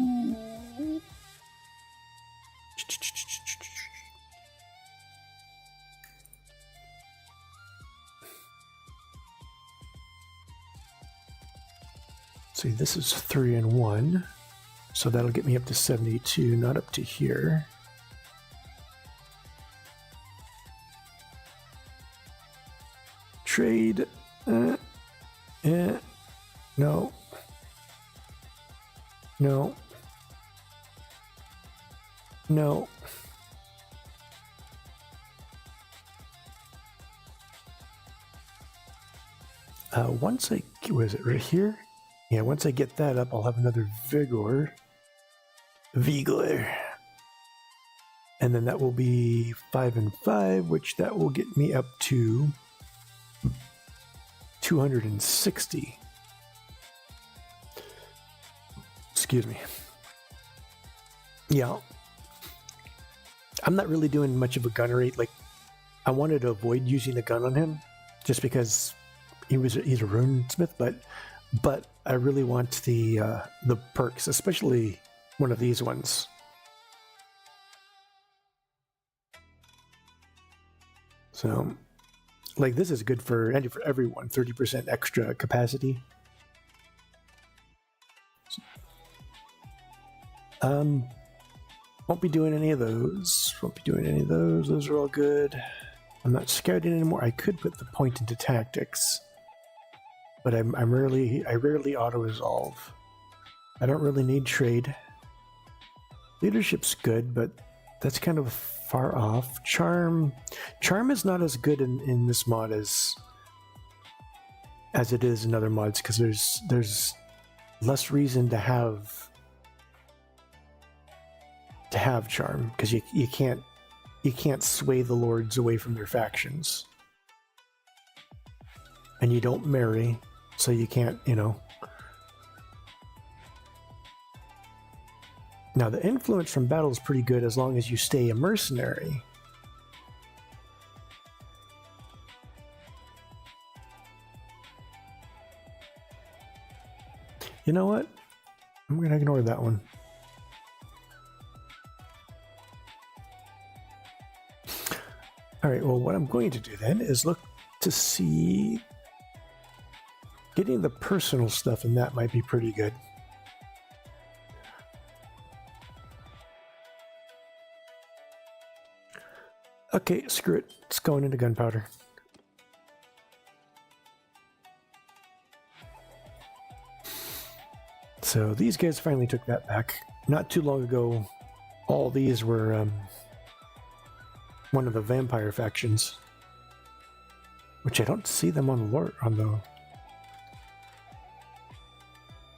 see, this is 3 and 1. So that'll get me up to 72, not up to here. Trade. No. No. No. Once I, was it right here? Yeah, once I get that up, I'll have another Vigor. And then that will be 5 and 5, which that will get me up to 260. Excuse me. Yeah. I'm not really doing much of a gunnery. Like, I wanted to avoid using a gun on him just because he's a Runesmith, but I really want the perks, especially one of these ones. So, like, this is good for everyone. 30% extra capacity. Won't be doing any of those. Those are all good. I'm not scouting anymore. I could put the point into tactics, but I rarely auto-resolve. I don't really need trade. Leadership's good, but that's kind of far off. Charm is not as good in this mod as it is in other mods, because there's less reason to have charm, because you can't sway the lords away from their factions, and you don't marry, so you can't, you know. Now, the influence from battle is pretty good as long as you stay a mercenary. You know what? I'm going to ignore that one. All right, well, what I'm going to do then is look to see... Getting the personal stuff, and that might be pretty good. Okay, screw it. It's going into gunpowder. So these guys finally took that back. Not too long ago, all these were one of the vampire factions, which I don't see them on the lore.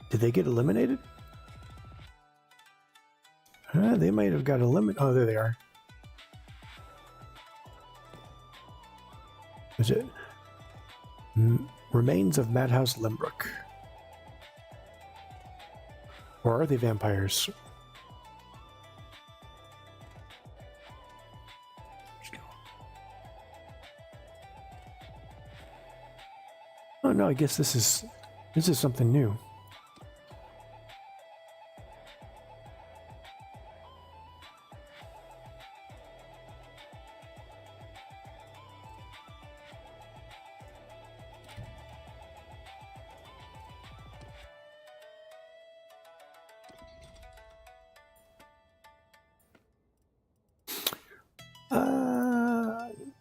Did they get eliminated? They might have got eliminated. Oh, there they are. Is it Remains of Madhouse Lembrook? Or are they vampires? Oh no, I guess this is something new.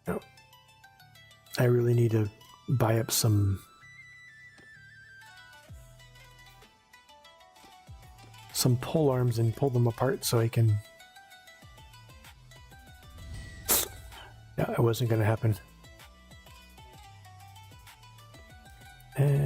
No. I really need to buy up some pole arms and pull them apart so I can... Yeah, it wasn't going to happen. And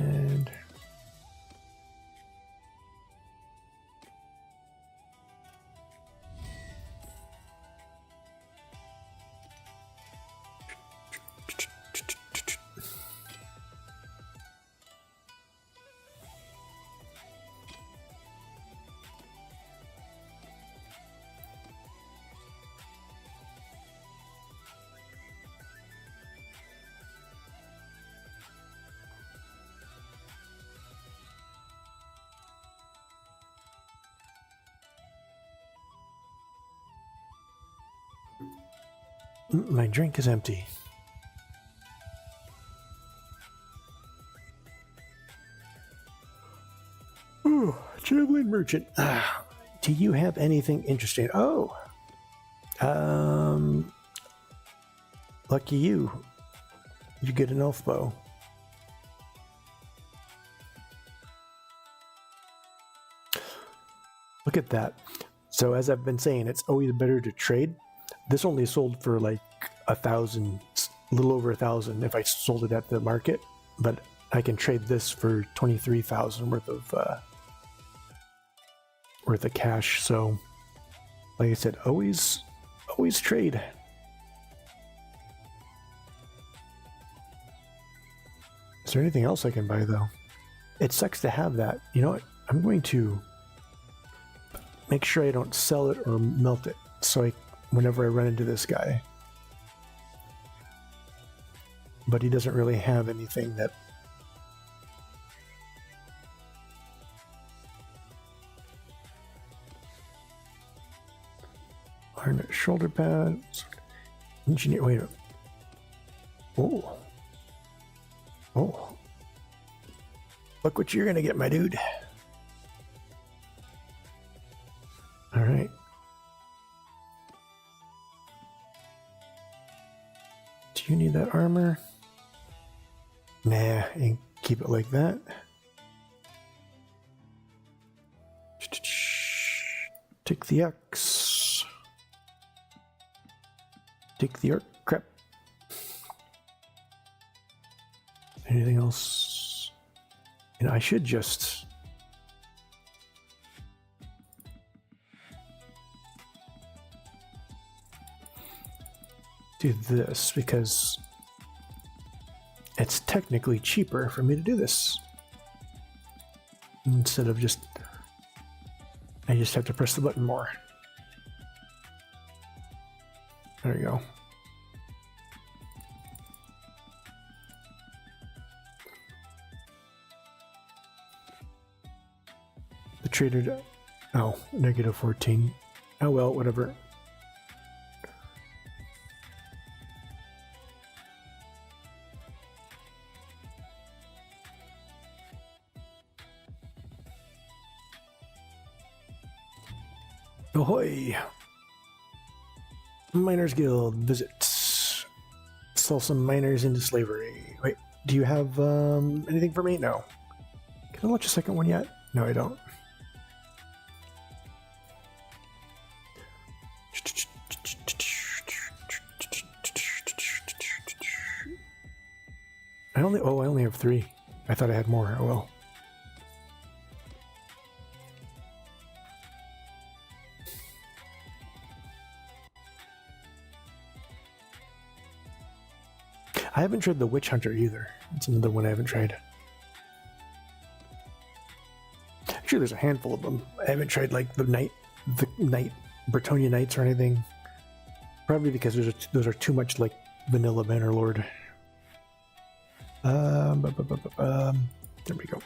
My drink is empty. Ooh, traveling merchant. Do you have anything interesting? Oh, lucky you. You get an elf bow. Look at that. So as I've been saying, it's always better to trade. This only sold for like 1,000, a little over 1,000 if I sold it at the market, but I can trade this for 23,000 worth of cash. So like I said, always trade. Is there anything else I can buy though? It sucks to have that. You know what? I'm going to make sure I don't sell it or melt it, so whenever I run into this guy. But he doesn't really have anything that... Harness, shoulder pads, engineer, wait a minute. Oh. Oh. Look what you're gonna get, my dude. All right. Do you need that armor? Nah, and keep it like that. Take the X. Take the arc. Crap. Anything else? You know, I should just... do this because it's technically cheaper for me to do this instead of just... I just have to press the button more. There you go. The trader... Oh, negative 14. Oh well, whatever. Ahoy! Miners Guild, visit. Sell some miners into slavery. Wait, do you have anything for me? No. Can I launch a second one yet? No, I don't. I only have 3. I thought I had more. Oh well. I haven't tried the Witch Hunter either. It's another one I haven't tried. Actually, there's a handful of them. I haven't tried like the night Bretonia Knights or anything. Probably because those are too much like vanilla Bannerlord. There we go.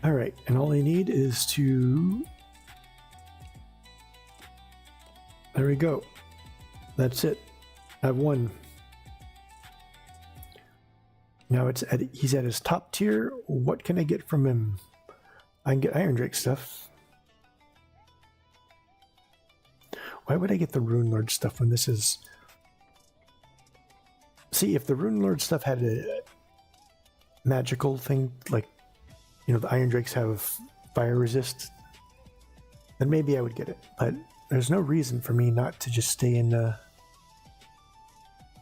All right, and all I need is to... There we go. That's it. I've won. Now he's at his top tier. What can I get from him? I can get Iron Drake stuff. Why would I get the Runelord stuff when this is... See, if the Runelord stuff had a magical thing, like, you know, the Iron Drakes have fire resist, then maybe I would get it. But there's no reason for me not to just stay in the...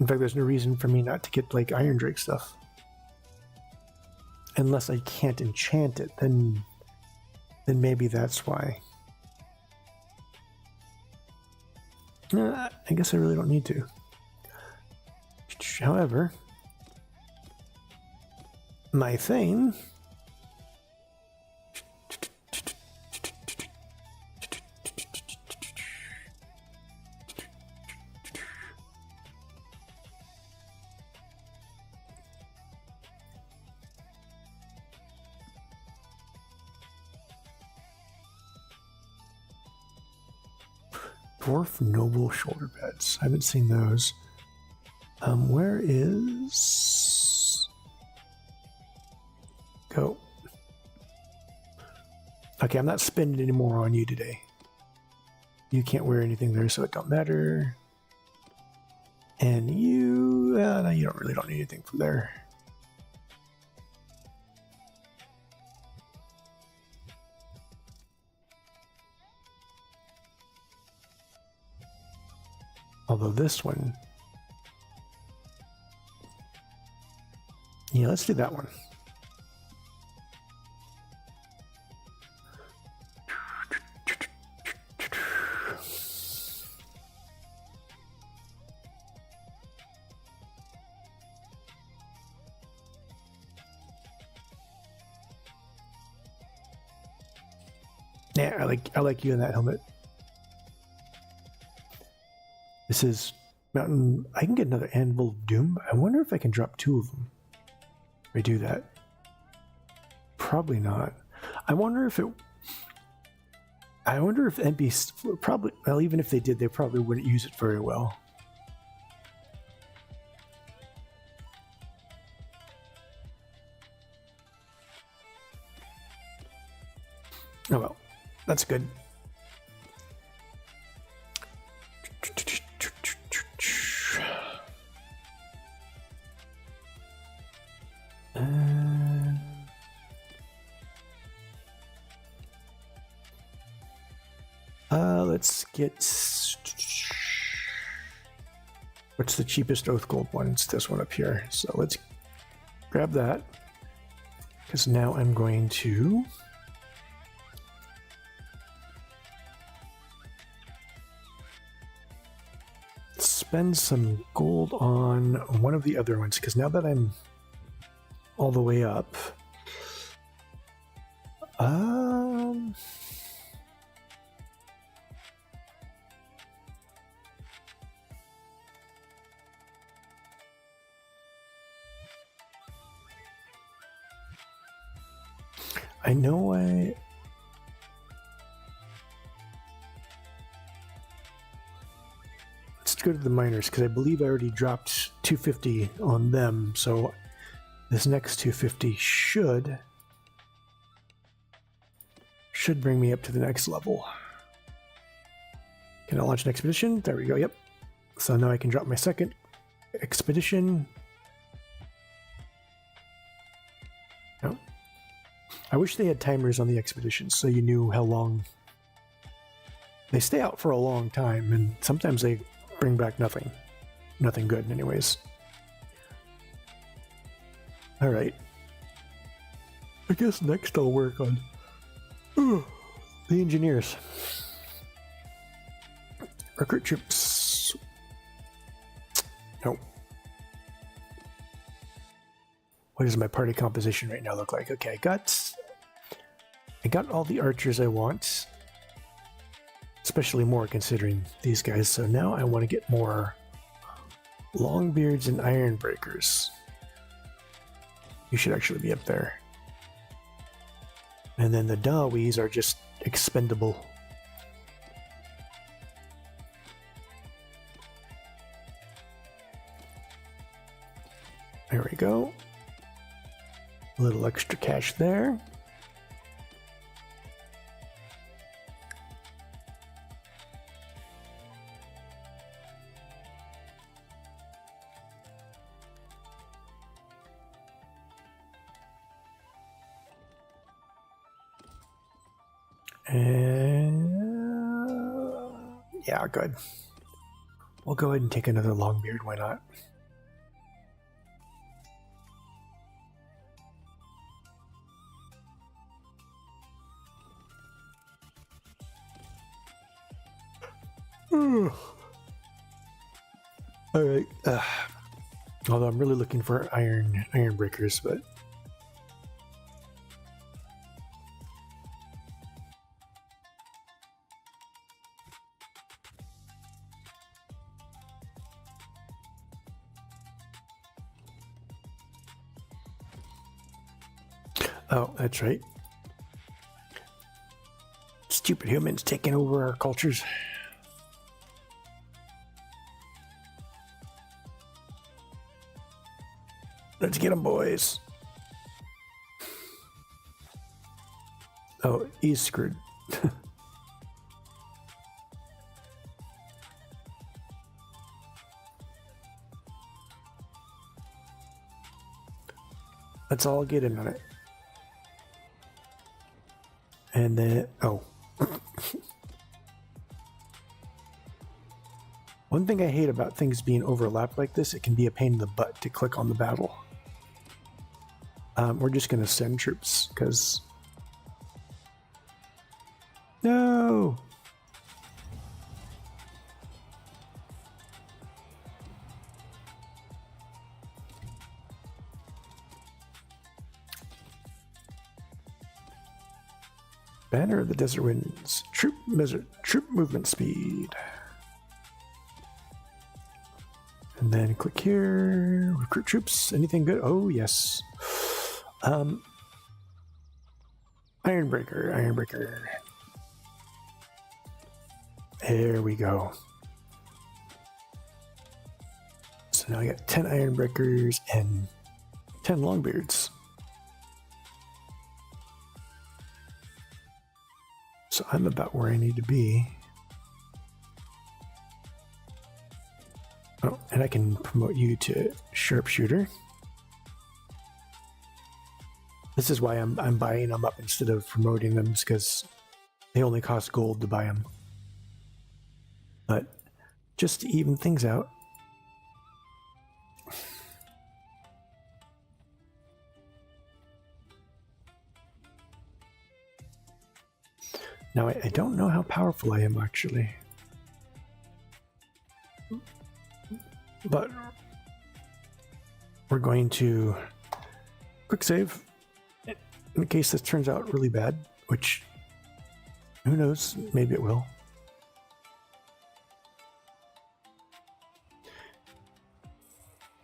In fact, there's no reason for me not to get, like, Iron Drake stuff. Unless I can't enchant it, then maybe that's why. I guess I really don't need to. However, my thing... Dwarf Noble shoulder pads. I haven't seen those. Where is... Go. Okay, I'm not spending any more on you today. You can't wear anything there, so it don't matter. And you... no, you really don't need anything from there. Although this one... Yeah, let's do that one. Yeah, I like you in that helmet. This is Mountain. I can get another Anvil of Doom. I wonder if I can drop 2 of them. If I do that. Probably not. I wonder if NPCs probably, well, even if they did, they probably wouldn't use it very well. Oh well, that's good. Let's get... What's the cheapest Oath Gold one? It's this one up here. So let's grab that. Because now I'm going to... spend some gold on one of the other ones. Because now that I'm all the way up... I know let's go to the miners, because I believe I already dropped 250 on them, so this next 250 should bring me up to the next level. Can I launch an expedition? There we go, yep. So now I can drop my second expedition. No. I wish they had timers on the expeditions so you knew how long. They stay out for a long time, and sometimes they bring back nothing. Nothing good, anyways. Alright. I guess next I'll work on the engineers. Recruit troops. Nope. What does my party composition right now look like? Okay, I got all the archers I want. Especially more considering these guys. So now I want to get more Longbeards and Ironbreakers. You should actually be up there. And then the Dawis are just expendable. There we go. A little extra cash there. Yeah, good. We'll go ahead and take another Longbeard, why not? Alright. Although I'm really looking for iron breakers, but oh, that's right. Stupid humans taking over our cultures. Let's get him, boys. Oh, he's screwed. Let's all get in on it. And then, oh. One thing I hate about things being overlapped like this, it can be a pain in the butt to click on the battle. We're just going to send troops, because... No! Banner of the Desert Winds. Troop movement speed. And then click here. Recruit troops. Anything good? Oh, yes. Ironbreaker. There we go. So now I got 10 Ironbreakers and 10 Longbeards. So I'm about where I need to be. Oh, and I can promote you to Sharpshooter. This is why I'm buying them up instead of promoting them, because they only cost gold to buy them. But just to even things out. Now, I don't know how powerful I am, actually. But we're going to quick save in case this turns out really bad, which, who knows, maybe it will.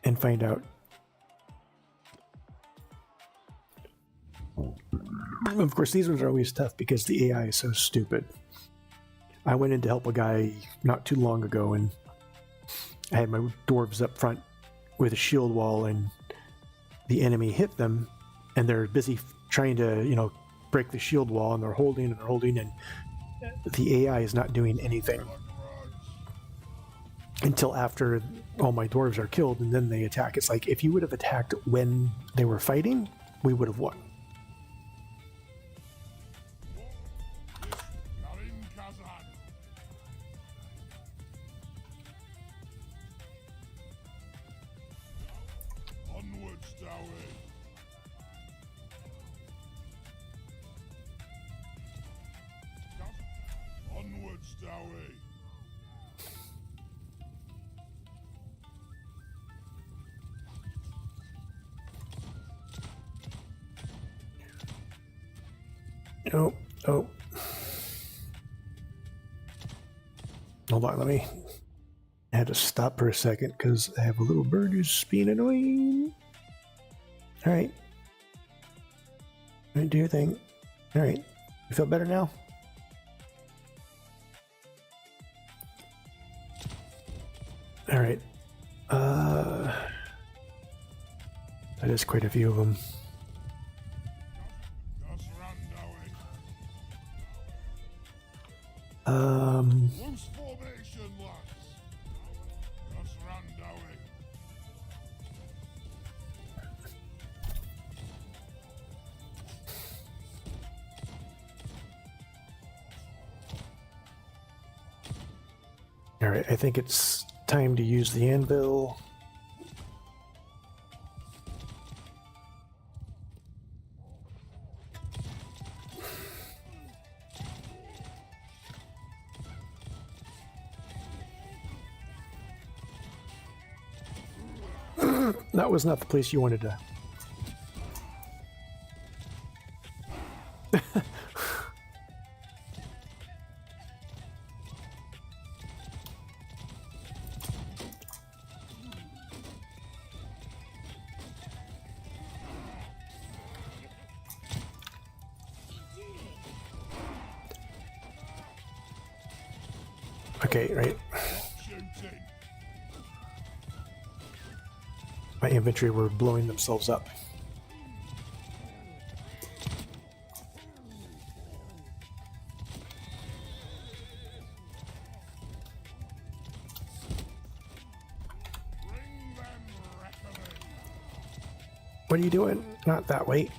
And find out. Of course, these ones are always tough because the AI is so stupid. I went in to help a guy not too long ago, and I had my dwarves up front with a shield wall, and the enemy hit them, and they're busy trying to, you know, break the shield wall, and they're holding, and the AI is not doing anything until after all my dwarves are killed, and then they attack. It's like, if you would have attacked when they were fighting, we would have won. Oh, oh. Hold on, I had to stop for a second because I have a little bird who's being annoying. Alright. Alright, do your thing. Alright. You feel better now? Alright. That is quite a few of them. Alright, I think it's time to use the anvil. That was not the place you wanted to. Okay, right. My infantry were blowing themselves up. What are you doing? Not that way.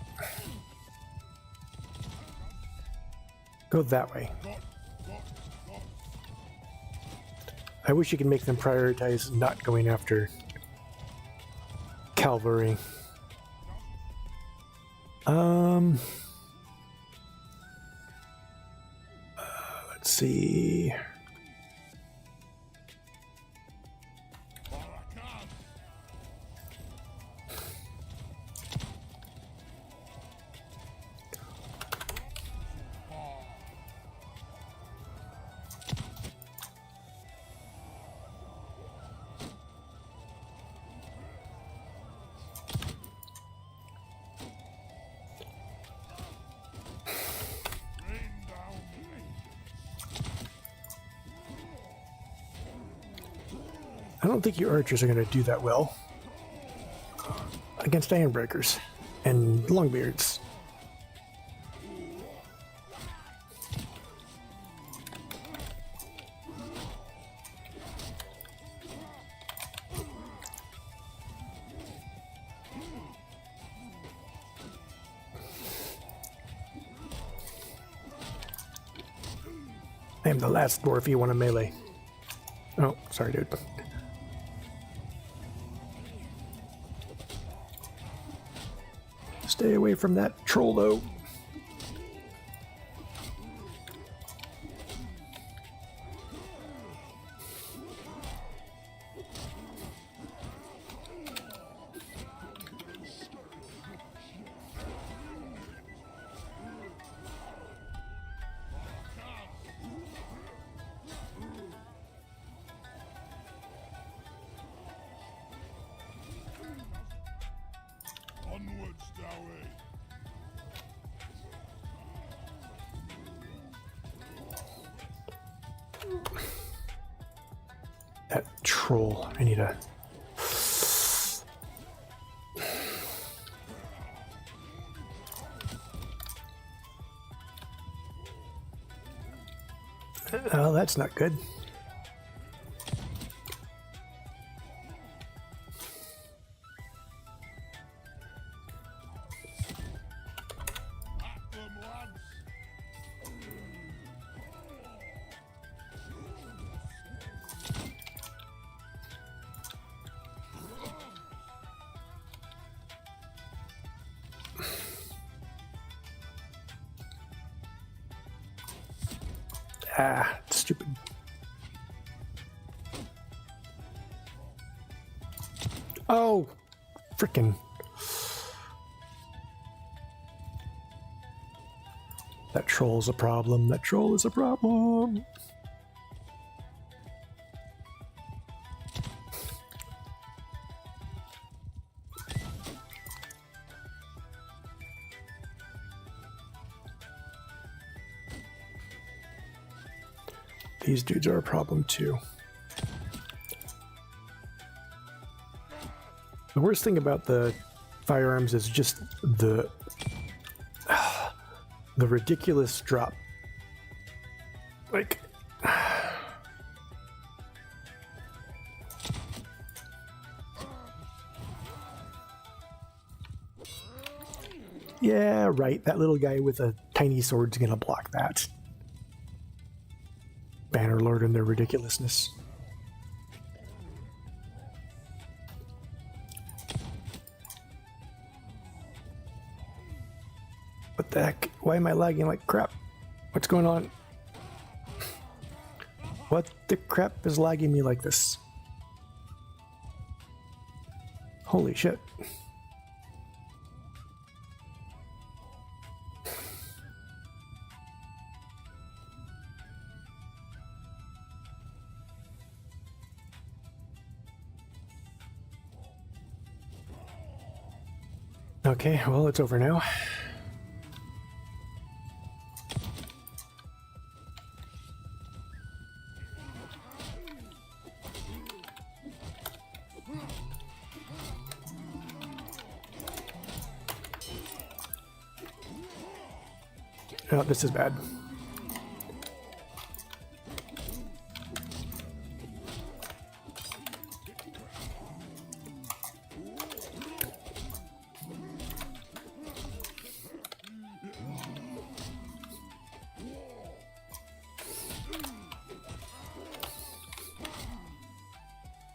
Go that way. I wish you could make them prioritize not going after cavalry. Let's see. I don't think your archers are going to do that well against ironbreakers and longbeards. I am the last dwarf you want to melee. Oh, sorry, dude. Stay away from that troll, though. Onwards, Dawi. That troll. I need a... Oh, that's not good. At them, lads. Ah, stupid. Oh, frickin'. That troll's a problem. That troll is a problem. These dudes are a problem too. The worst thing about the firearms is just the ridiculous drop. Like, yeah, right. That little guy with a tiny sword's gonna block that. Bannerlord and their ridiculousness. What the heck? Why am I lagging like crap? What's going on? What the crap is lagging me like this? Holy shit. Okay, well, it's over now. Oh, this is bad.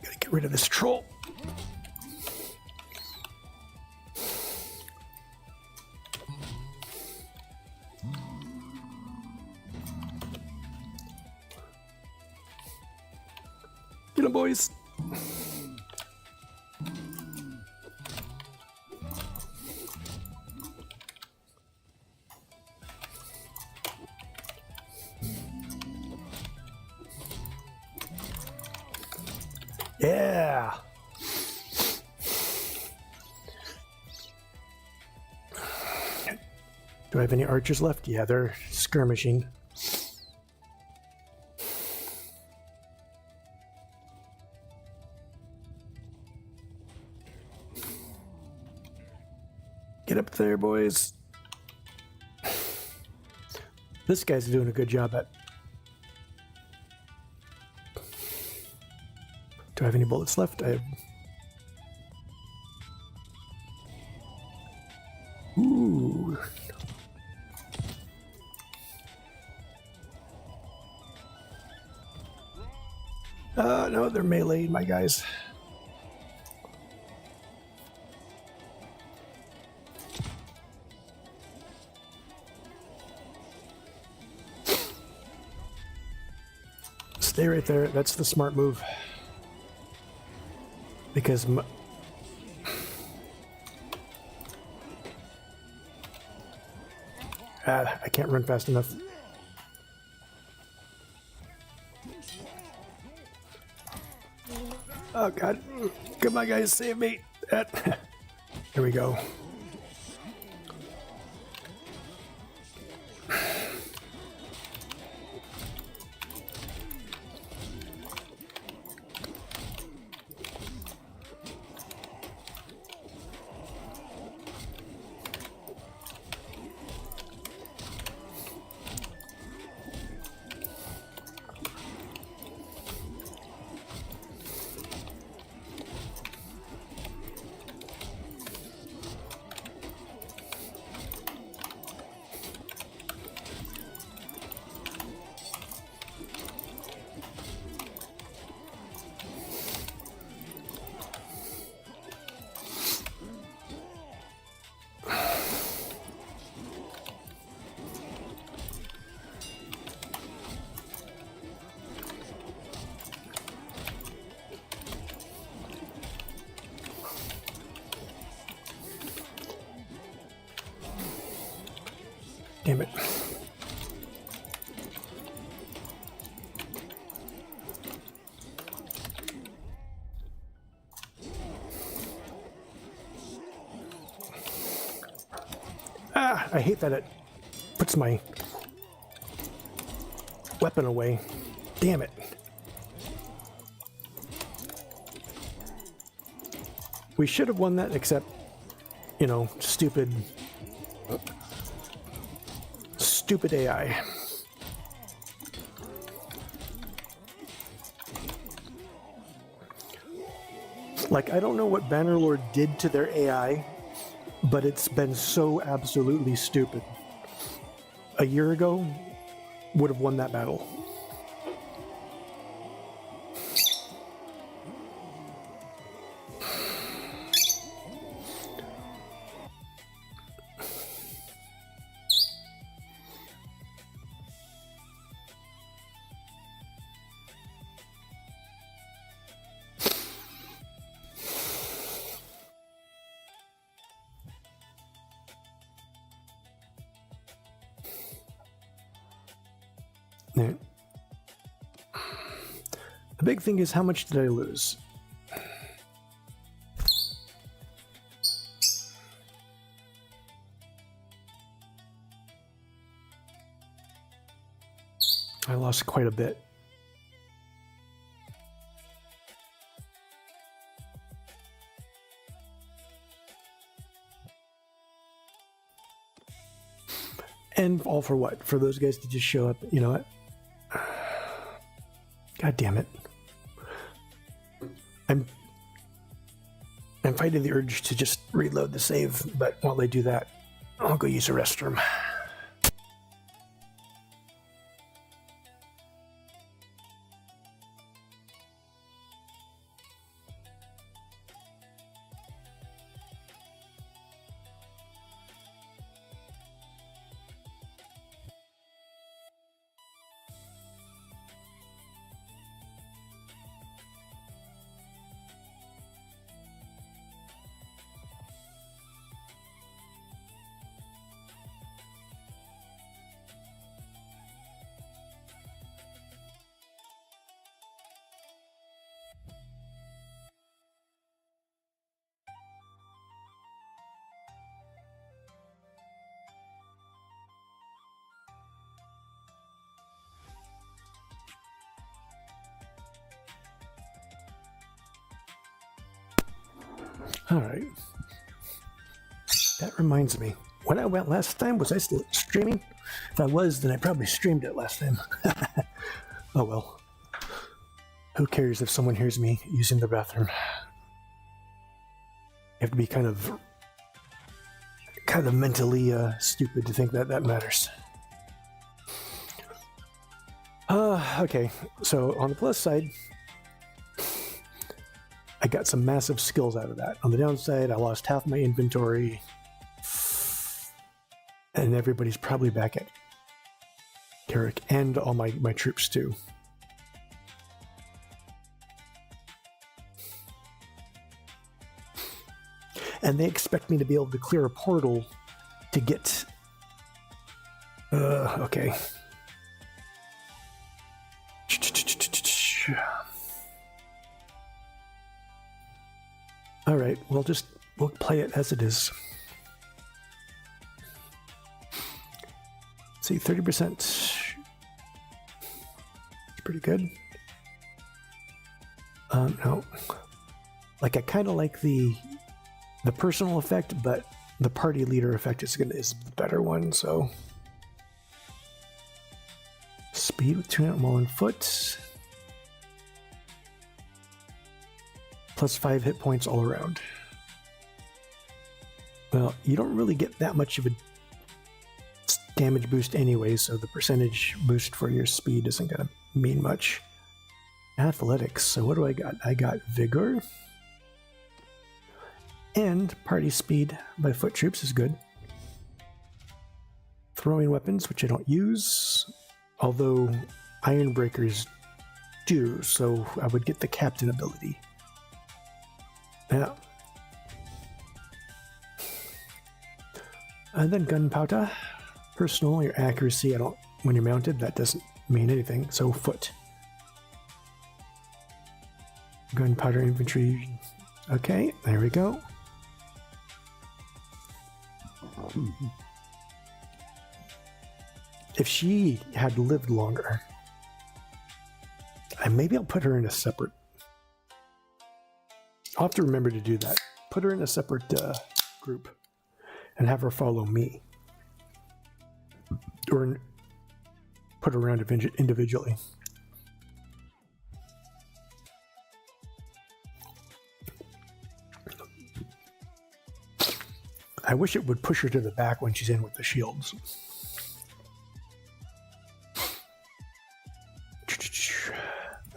Gotta get rid of this troll. Get him, boys. Yeah. Do I have any archers left? Yeah, they're skirmishing. Get up there, boys. This guy's doing a good job at... Do I have any bullets left? I have... Ooh. No, they're melee, my guys. Stay right there. That's the smart move. Because I can't run fast enough. Oh god. Come on, guys, save me. Here we go. Damn it. Ah, I hate that it puts my weapon away. Damn it. We should have won that, except, you know, stupid AI. Like, I don't know what Bannerlord did to their AI, but it's been so absolutely stupid. A year ago, would have won that battle. Yeah. The big thing is, how much did I lose? I lost quite a bit. And all for what? For those guys to just show up, you know what? God damn it. I'm fighting the urge to just reload the save, but while I do that, I'll go use a restroom. All right. That reminds me. When I went last time, was I still streaming? If I was, then I probably streamed it last time. Oh well. Who cares if someone hears me using the bathroom? You have to be kind of mentally stupid to think that that matters. Okay, so on the plus side, I got some massive skills out of that. On the downside, I lost half my inventory, and everybody's probably back at Carrick, and all my troops too. And they expect me to be able to clear a portal to get... okay. All right, we'll play it as it is. Let's see, 30%. It's pretty good. No. Like, I kind of like the personal effect, but the party leader effect is the better one, so. Speed with 200 while on foot. Plus 5 hit points all around. Well, you don't really get that much of a damage boost anyway, so the percentage boost for your speed isn't going to mean much. Athletics, so what do I got? I got Vigor. And party speed by foot troops is good. Throwing weapons, which I don't use, although Iron Breakers do, so I would get the captain ability. Yeah. And then gunpowder. Personal, your accuracy, when you're mounted, that doesn't mean anything, so foot. Gunpowder infantry. Okay, there we go. If she had lived longer, maybe I'll put her in a separate... I'll have to remember to do that. Put her in a separate group and have her follow me. Or put her around individually. I wish it would push her to the back when she's in with the shields.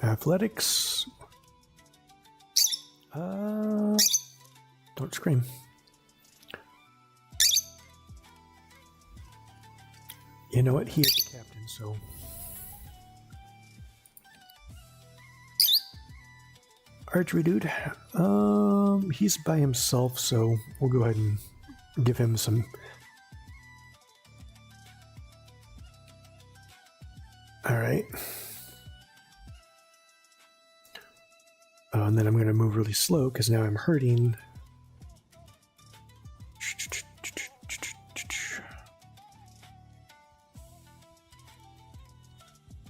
Athletics. Don't scream. You know what? He is the captain, so... Archery dude. He's by himself, so we'll go ahead and give him some... Alright. And then I'm going to move really slow, because now I'm hurting.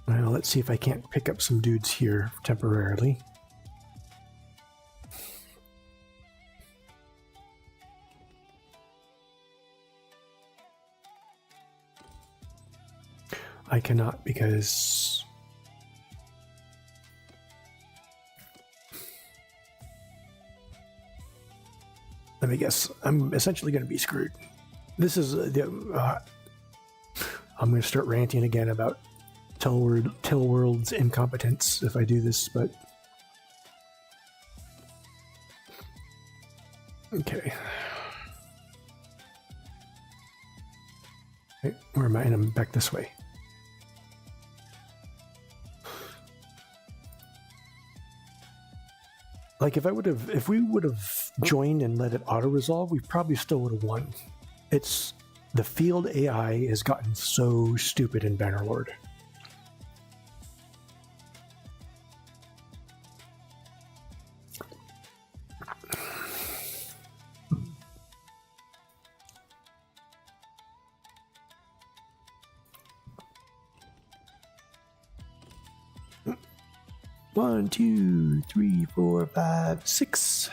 Well, let's see if I can't pick up some dudes here temporarily. I cannot because let me guess. I'm essentially going to be screwed. This is I'm going to start ranting again about Tillworld's incompetence if I do this, but okay. Wait, where am I? And I'm back this way. Like if we would have joined and let it auto resolve, we probably still would have won. It's the field AI has gotten so stupid in Bannerlord. One, two, three, four, five, six.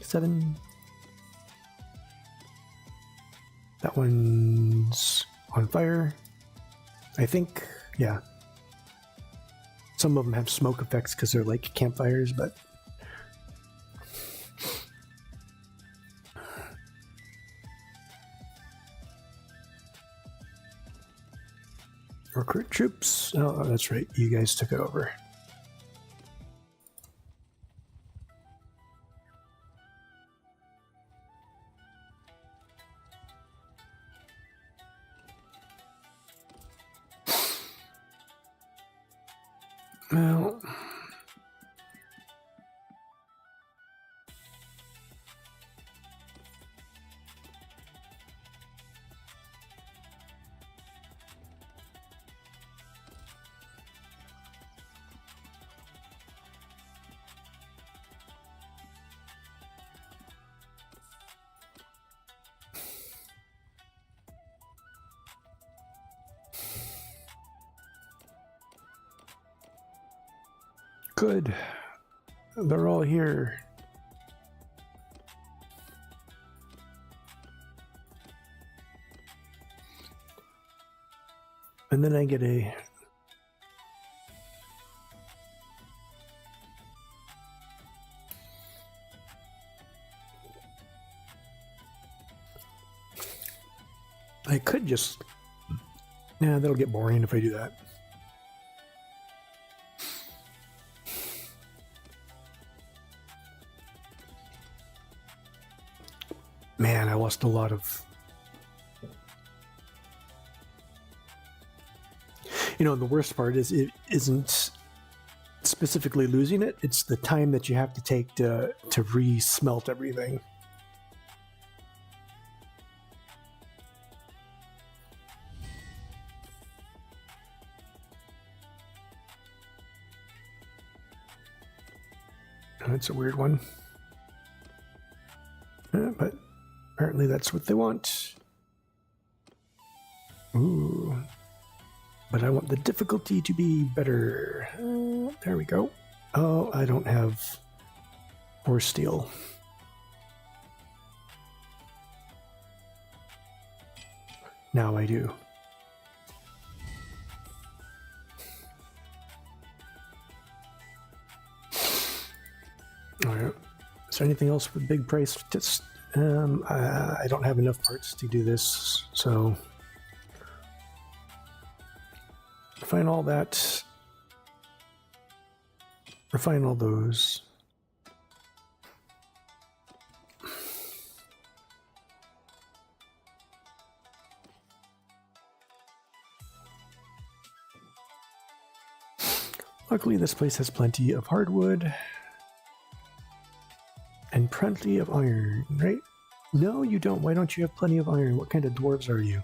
Seven. That one's on fire. I think, yeah. Some of them have smoke effects because they're like campfires, but recruit troops. Oh, that's right. You guys took it over. Well, good. They're all here. And then I get a I could just yeah, that'll get boring if I do that. Man, I lost a lot of... You know, the worst part is it isn't specifically losing it. It's the time that you have to take to re-smelt everything. That's a weird one. But apparently that's what they want. Ooh. But I want the difficulty to be better. There we go. Oh, I don't have horse steel. Now I do. All right. Is there anything else with big price? Just, I don't have enough parts to do this, so refine all that. Refine all those. Luckily, this place has plenty of hardwood. And plenty of iron, right? No, you don't. Why don't you have plenty of iron? What kind of dwarves are you?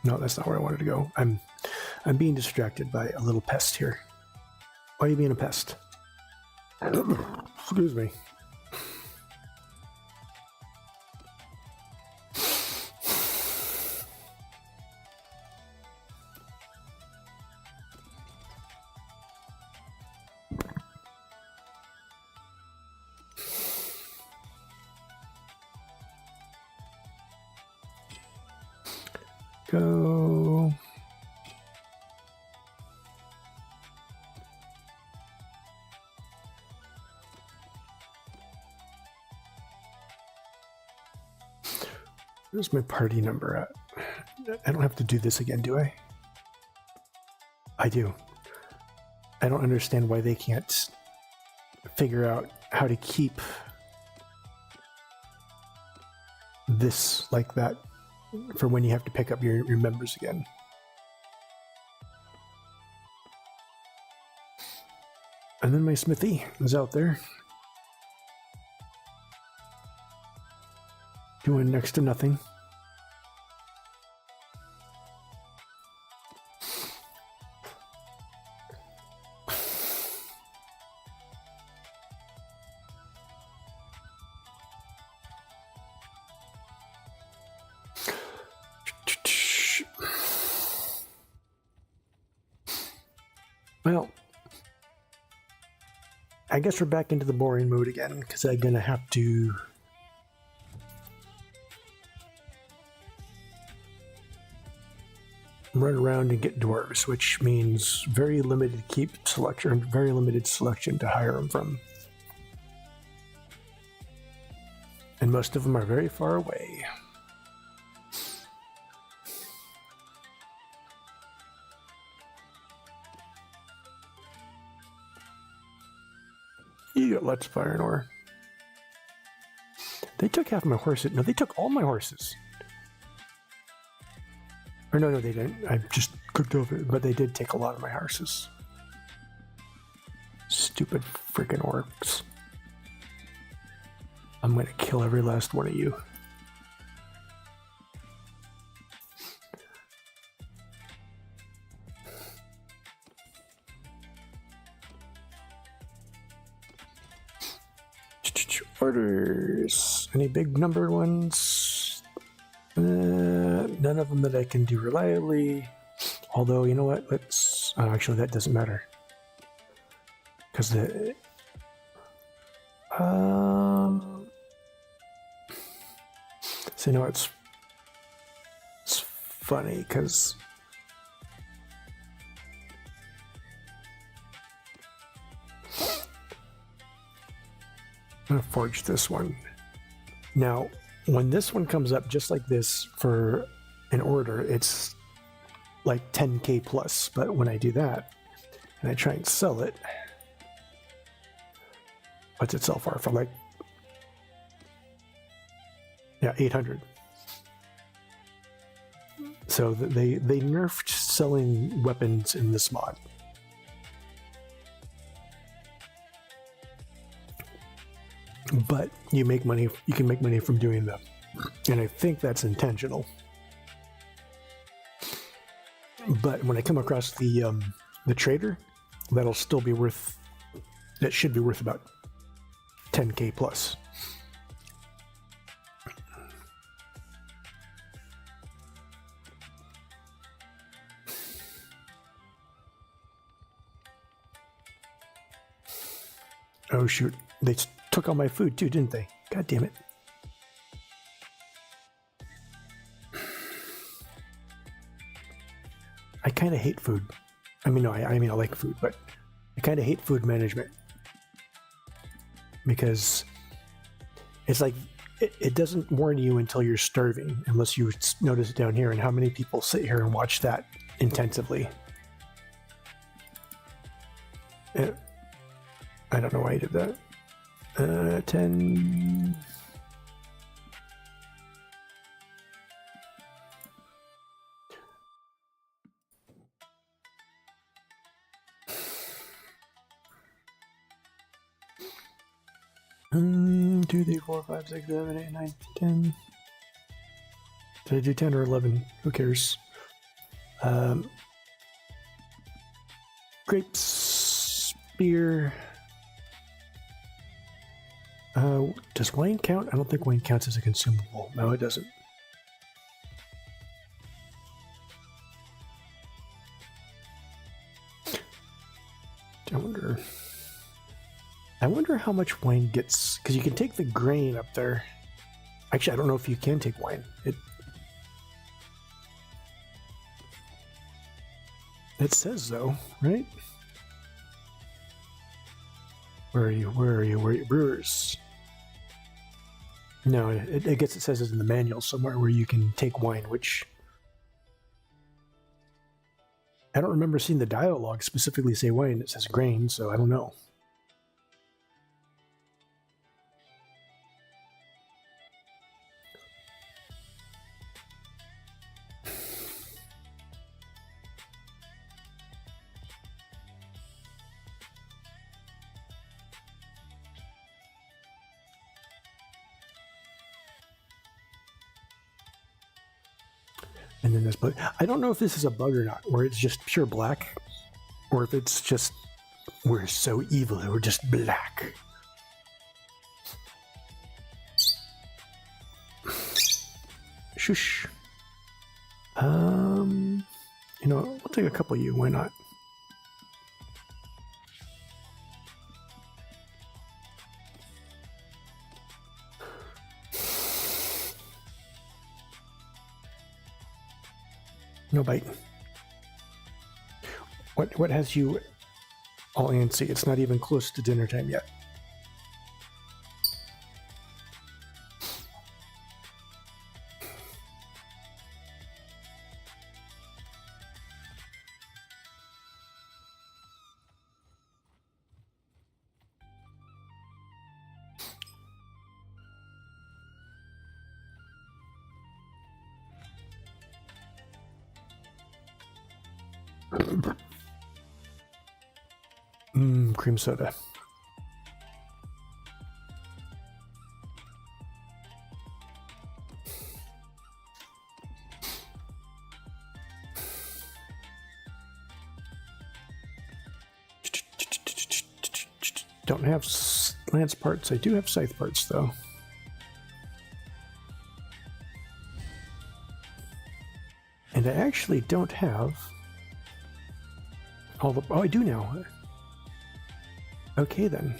No, that's not where I wanted to go. I'm being distracted by a little pest here. Why are you being a pest? Excuse me. go. Where's my party number at? I don't have to do this again, do I? I do. I don't understand why they can't figure out how to keep this like that for when you have to pick up your members again. And then my smithy is out there doing next to nothing. Well, I guess we're back into the boring mode again, because I'm gonna have to run around and get dwarves, which means very limited keep selection, very limited selection to hire them from. And most of them are very far away. You got lots of iron ore. They took half my horses. No, they took all my horses. Or no, they didn't. I just cooked over it, but they did take a lot of my horses. Stupid freaking orcs. I'm gonna kill every last one of you. Orders. Any big numbered ones? None of them that I can do reliably. Although, you know what? Let's... actually, that doesn't matter. Because the... So, you know, it's funny, because... I'm going to forge this one. Now, when this one comes up just like this for an order, it's like 10k plus. But when I do that, and I try and sell it, what's it sell for like, yeah, 800. So they nerfed selling weapons in this mod. But you make money. You can make money from doing them, and I think that's intentional. But when I come across the trader, that'll still be worth. That should be worth about 10k plus. Oh shoot! They took all my food too, didn't they? God damn it. I kind of hate food. I mean, no, I mean, I like food, but I kind of hate food management. Because it's like, it doesn't warn you until you're starving, unless you notice it down here, and how many people sit here and watch that intensively. I don't know why I did that. 10. Two, 3, 4, 5, 6, 7, 8, 9, 10. Did I do 10 or 11? Who cares? Grapes, beer. Does wine count? I don't think wine counts as a consumable. No, it doesn't. I wonder how much wine gets, because you can take the grain up there. Actually, I don't know if you can take wine. It says though, right? Where are you? Where are you? Where are you? Brewers. No, I guess it says it's in the manual somewhere where you can take wine, which I don't remember seeing the dialogue specifically say wine. It says grain, so I don't know. And then this bug. I don't know if this is a bug or not, where it's just pure black, or if it's just we're so evil that we're just black. Shush. You know, we'll take a couple of you. Why not? No bite. What has you all antsy? It's not even close to dinner time yet. Cream soda. Don't have lance parts. I do have scythe parts though. And I actually don't have all the... Oh, I do now. Okay, then.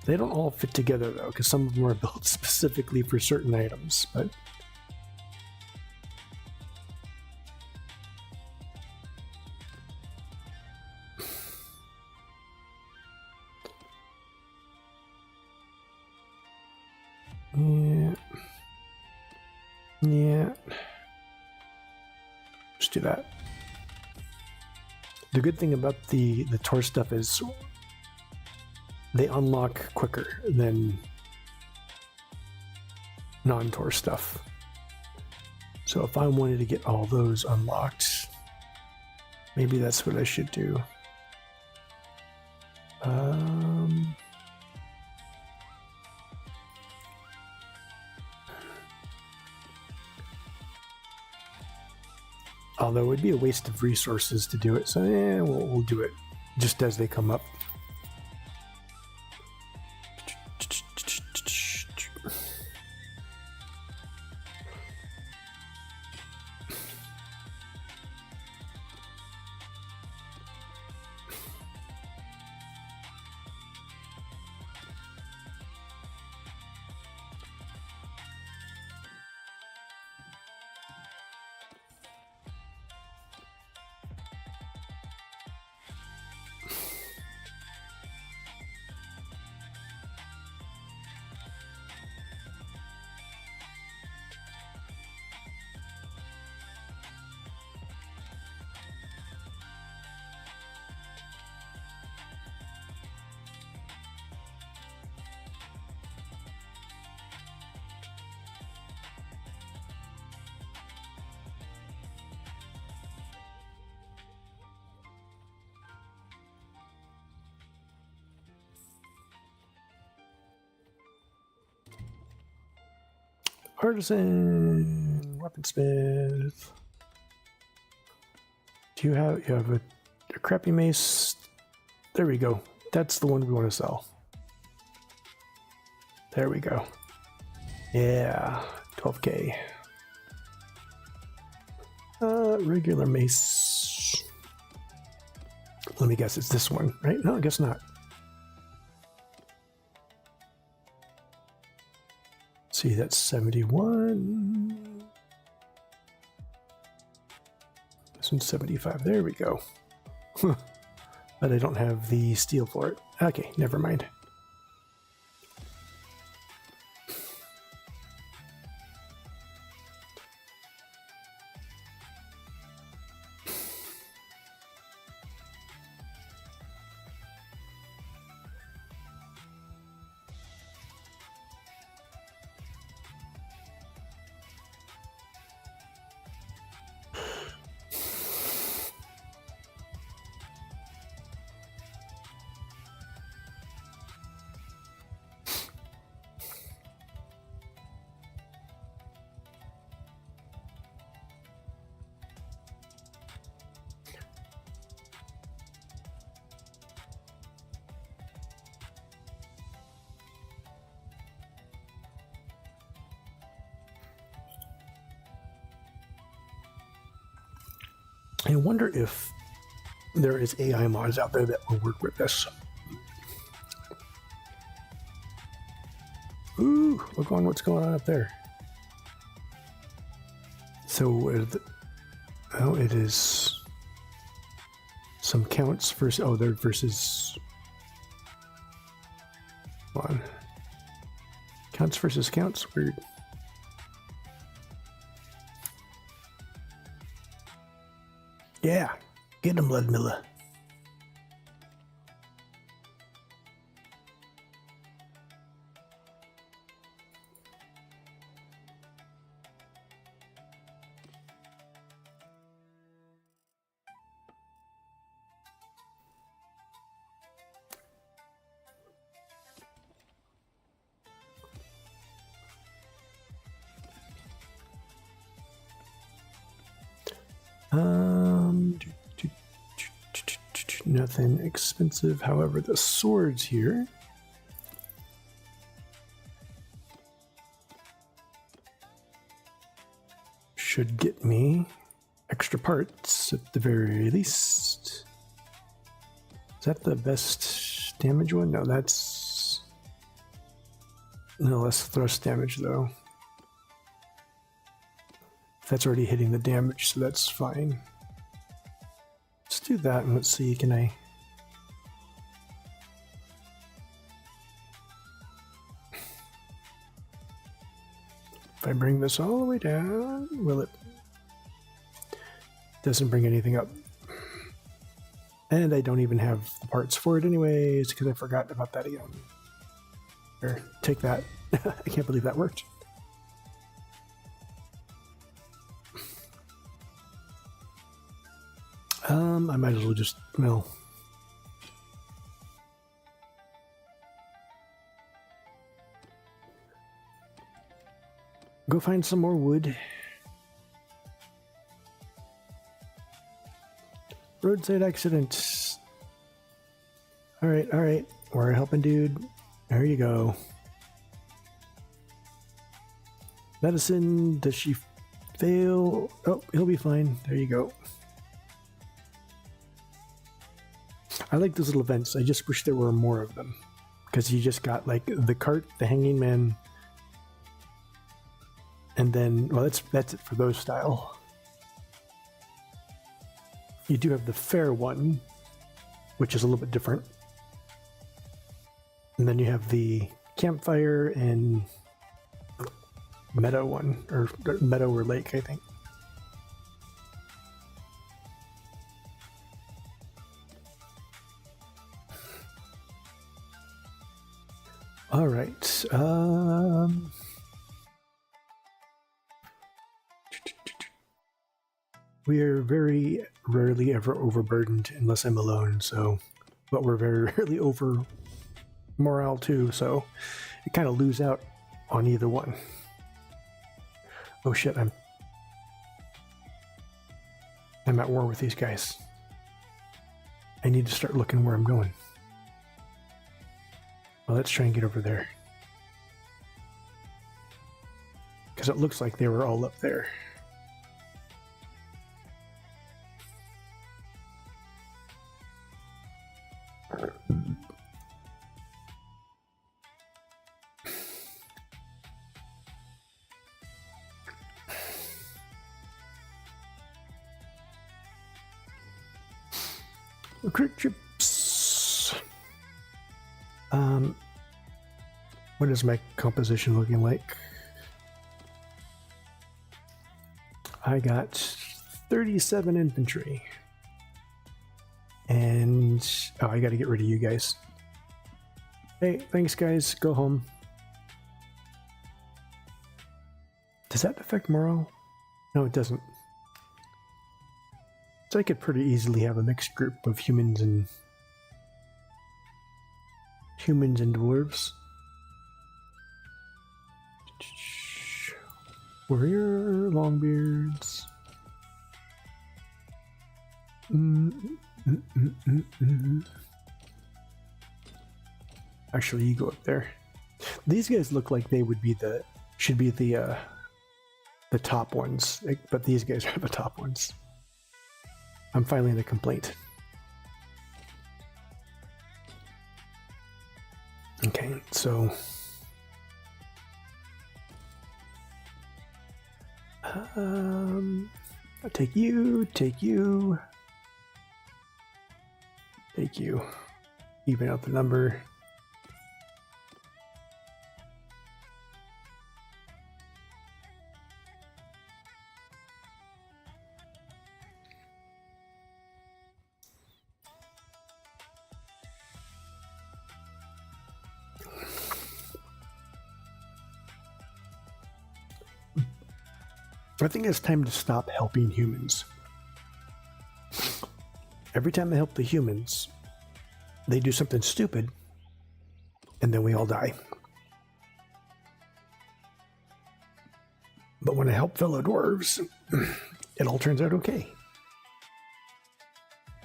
They don't all fit together, though, because some of them are built specifically for certain items, but... Yeah. Yeah. Let's do that. The good thing about the TOR stuff is they unlock quicker than non-TOR stuff. So if I wanted to get all those unlocked, maybe that's what I should do. Although it would be a waste of resources to do it, so we'll do it just as they come up. Artisan, weaponsmith. Do you have a crappy mace? There we go. That's the one we want to sell. There we go. Yeah, 12K. Regular mace. Let me guess, it's this one, right? No, I guess not. See, that's 71. 1,075. There we go. But I don't have the steel for it. Okay, never mind. I wonder if there is AI mods out there that will work with this. Ooh, look on what's going on up there. So, it is some counts versus, they're versus, hold on. Counts versus counts, weird. Yeah, get him, Ludmilla. Nothing expensive. However, the swords here should get me extra parts at the very least. Is that the best damage one? No, that's no less thrust damage though. That's already hitting the damage, so that's fine. Let's do that and let's see, can I... If I bring this all the way down, will it... Doesn't bring anything up. And I don't even have the parts for it anyways, because I forgot about that again. Here, take that. I can't believe that worked. I might as well just, well... Go find some more wood. Roadside accident. Alright, alright. We're helping, dude. There you go. Medicine. Does she fail? Oh, he'll be fine. There you go. I like those little events. I just wish there were more of them. Because you just got like the cart, the hanging man, and then, well, that's it for those style. You do have the fair one, which is a little bit different. And then you have the campfire and meadow one, or meadow or lake, I think. All right. We are very rarely ever overburdened unless I'm alone, so... But we're very rarely over morale too, so... I kind of lose out on either one. Oh shit, I'm at war with these guys. I need to start looking where I'm going. Well, let's try and get over there. Because it looks like they were all up there. Recruit troops. What is my composition looking like? I got 37 infantry. And oh, I got to get rid of you guys. Hey, thanks guys. Go home. Does that affect morale? No, it doesn't. So I could pretty easily have a mixed group of humans and dwarves. Warrior longbeards. Actually, you go up there. These guys look like they would be should be the top ones, but these guys are the top ones. I'm filing the complaint. Okay, so I'll take you, even out the number. I think it's time to stop helping humans. Every time I help the humans, they do something stupid, and then we all die. But when I help fellow dwarves, it all turns out okay.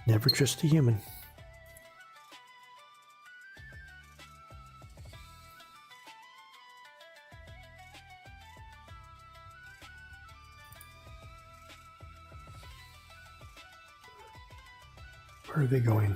Never trust a human. Where are they going?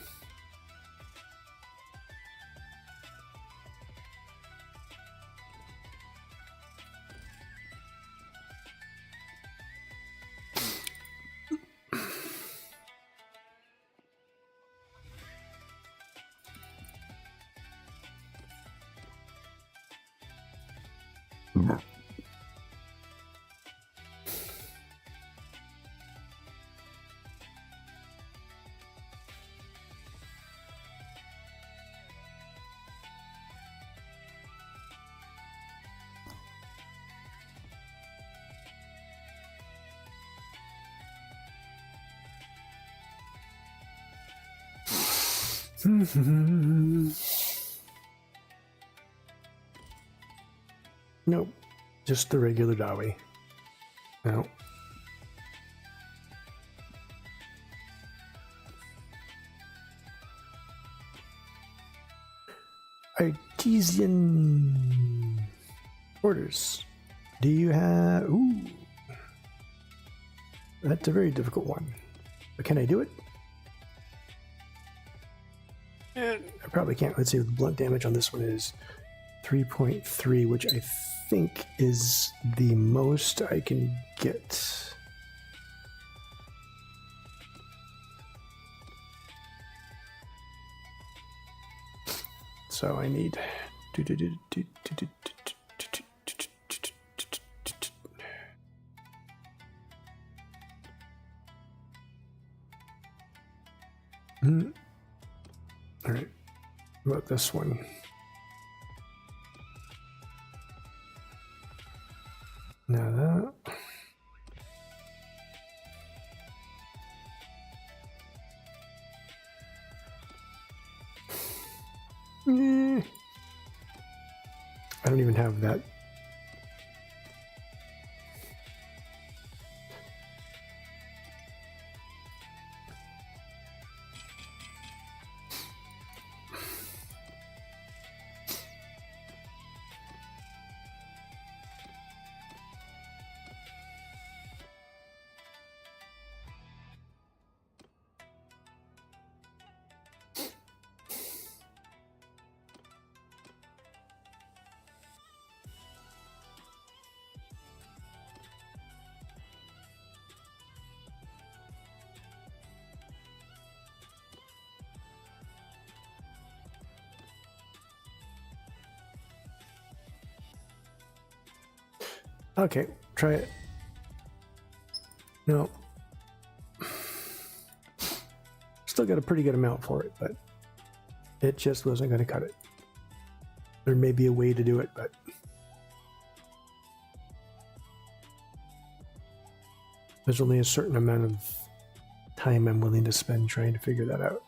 Nope, just the regular Dawi. No. Artesian orders. Do you have... Ooh. That's a very difficult one. But can I do it? I probably can't. Let's see, the blunt damage on this one is 3.3, which I think is the most I can get. So I need... All right, what about this one? Now that. I don't even have that. Okay, try it. No. Still got a pretty good amount for it, but it just wasn't going to cut it. There may be a way to do it, but there's only a certain amount of time I'm willing to spend trying to figure that out.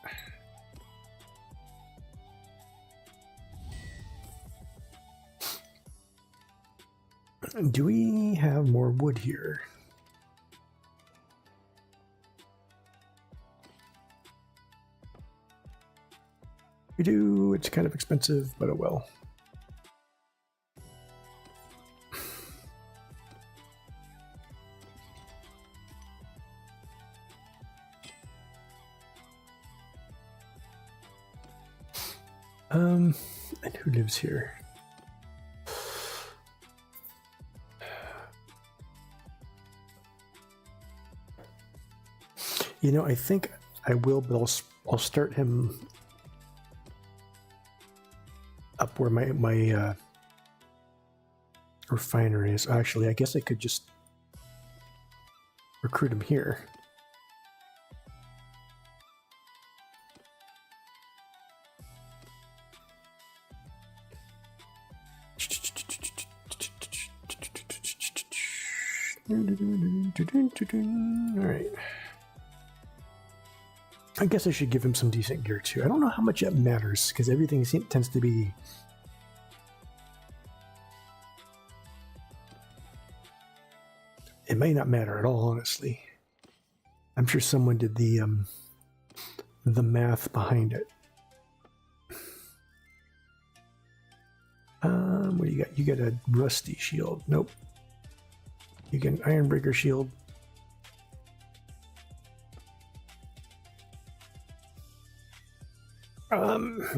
Do we have more wood here? We do. It's kind of expensive, but oh well. And who lives here? You know, I think I will, but I'll start him up where my refinery is. Actually, I guess I could just recruit him here. All right. I guess I should give him some decent gear too. I don't know how much that matters because everything tends to be. It may not matter at all, honestly. I'm sure someone did the math behind it. What do you got? You got a rusty shield. Nope. You get an Ironbreaker shield.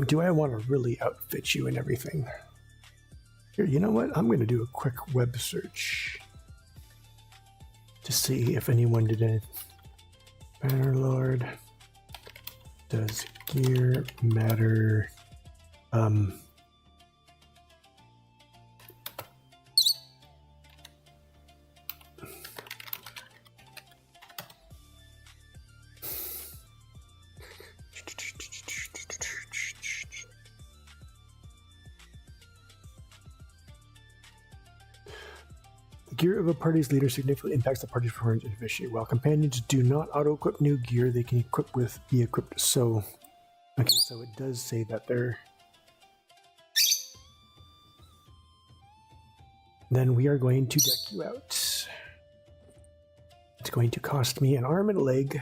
Do I want to really outfit you and everything? Here, you know what? I'm going to do a quick web search to see if anyone did it. Bannerlord, does gear matter? Gear of a party's leader significantly impacts the party's performance and efficiency. While companions do not auto-equip new gear, they can be equipped. So, okay, so it does say that they're. Then we are going to deck you out. It's going to cost me an arm and a leg.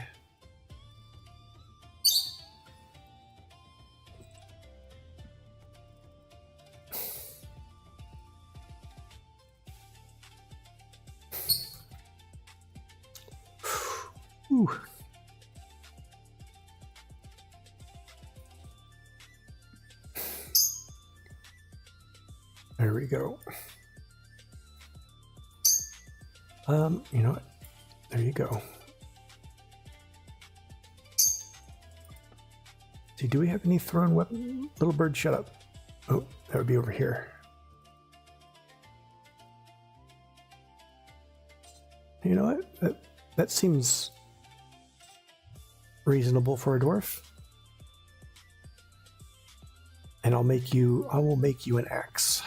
Ooh. There we go. You know what? There you go. See, do we have any thrown weapon? Little bird, shut up. Oh, that would be over here. You know what? That seems reasonable for a dwarf. And I will make you an axe.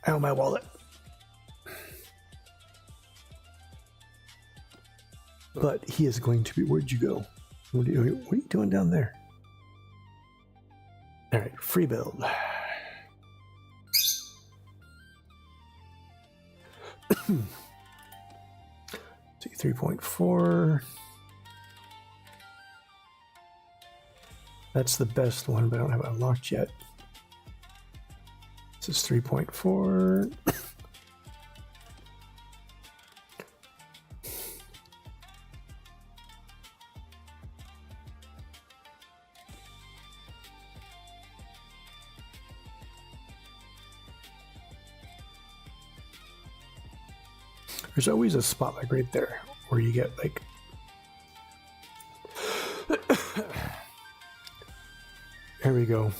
Ow, my wallet. But he is going to be. Where'd you go? What are you doing down there? All right, free build. See, 3.4. That's the best one, but I don't have it unlocked yet. This is 3.4. There's always a spot like right there where you get like there we go.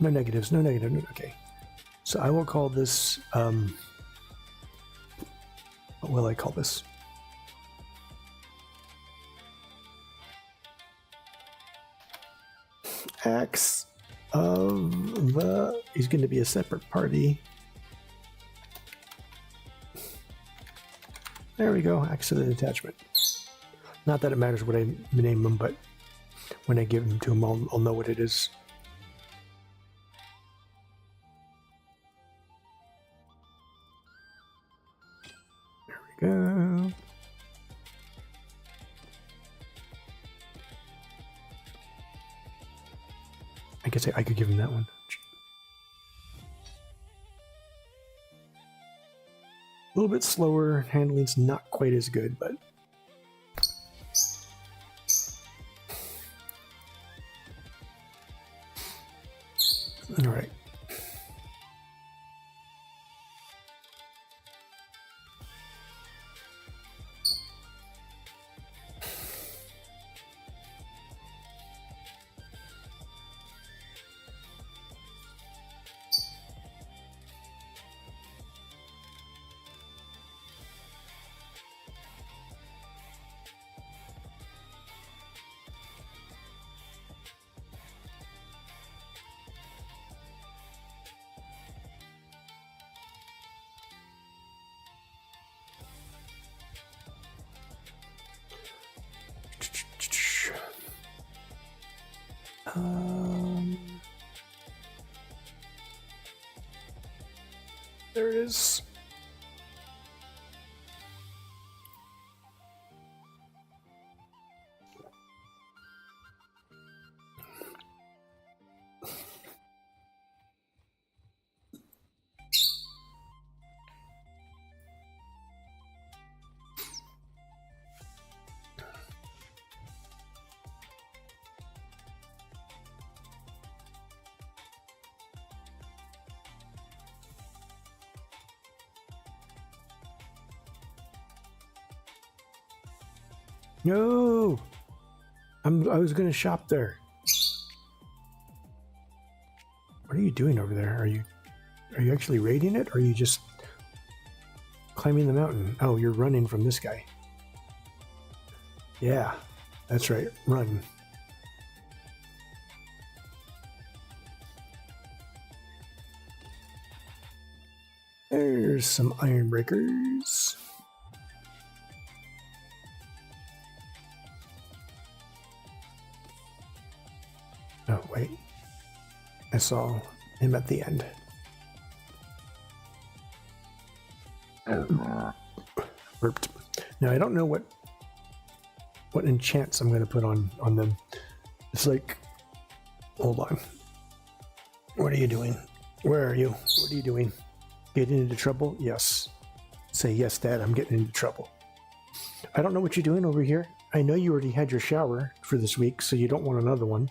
No negatives, no negative. No, okay. So I will call this, what will I call this? Acts of the, he's going to be a separate party. There we go, acts of the detachment. Not that it matters what I name them, but when I give them to him, I'll know what it is. There we go. I guess I could give him that one. A little bit slower, handling's not quite as good, but all right. There it is. No, I was gonna shop there. What are you doing over there? Are you actually raiding it, or are you just climbing the mountain? Oh, you're running from this guy. Yeah, that's right. Run. There's some iron breakers. Oh, wait. I saw him at the end. Burped. Now, I don't know what enchants I'm going to put on them. It's like, hold on. What are you doing? Where are you? What are you doing? Getting into trouble? Yes. Say, yes, Dad, I'm getting into trouble. I don't know what you're doing over here. I know you already had your shower for this week, so you don't want another one.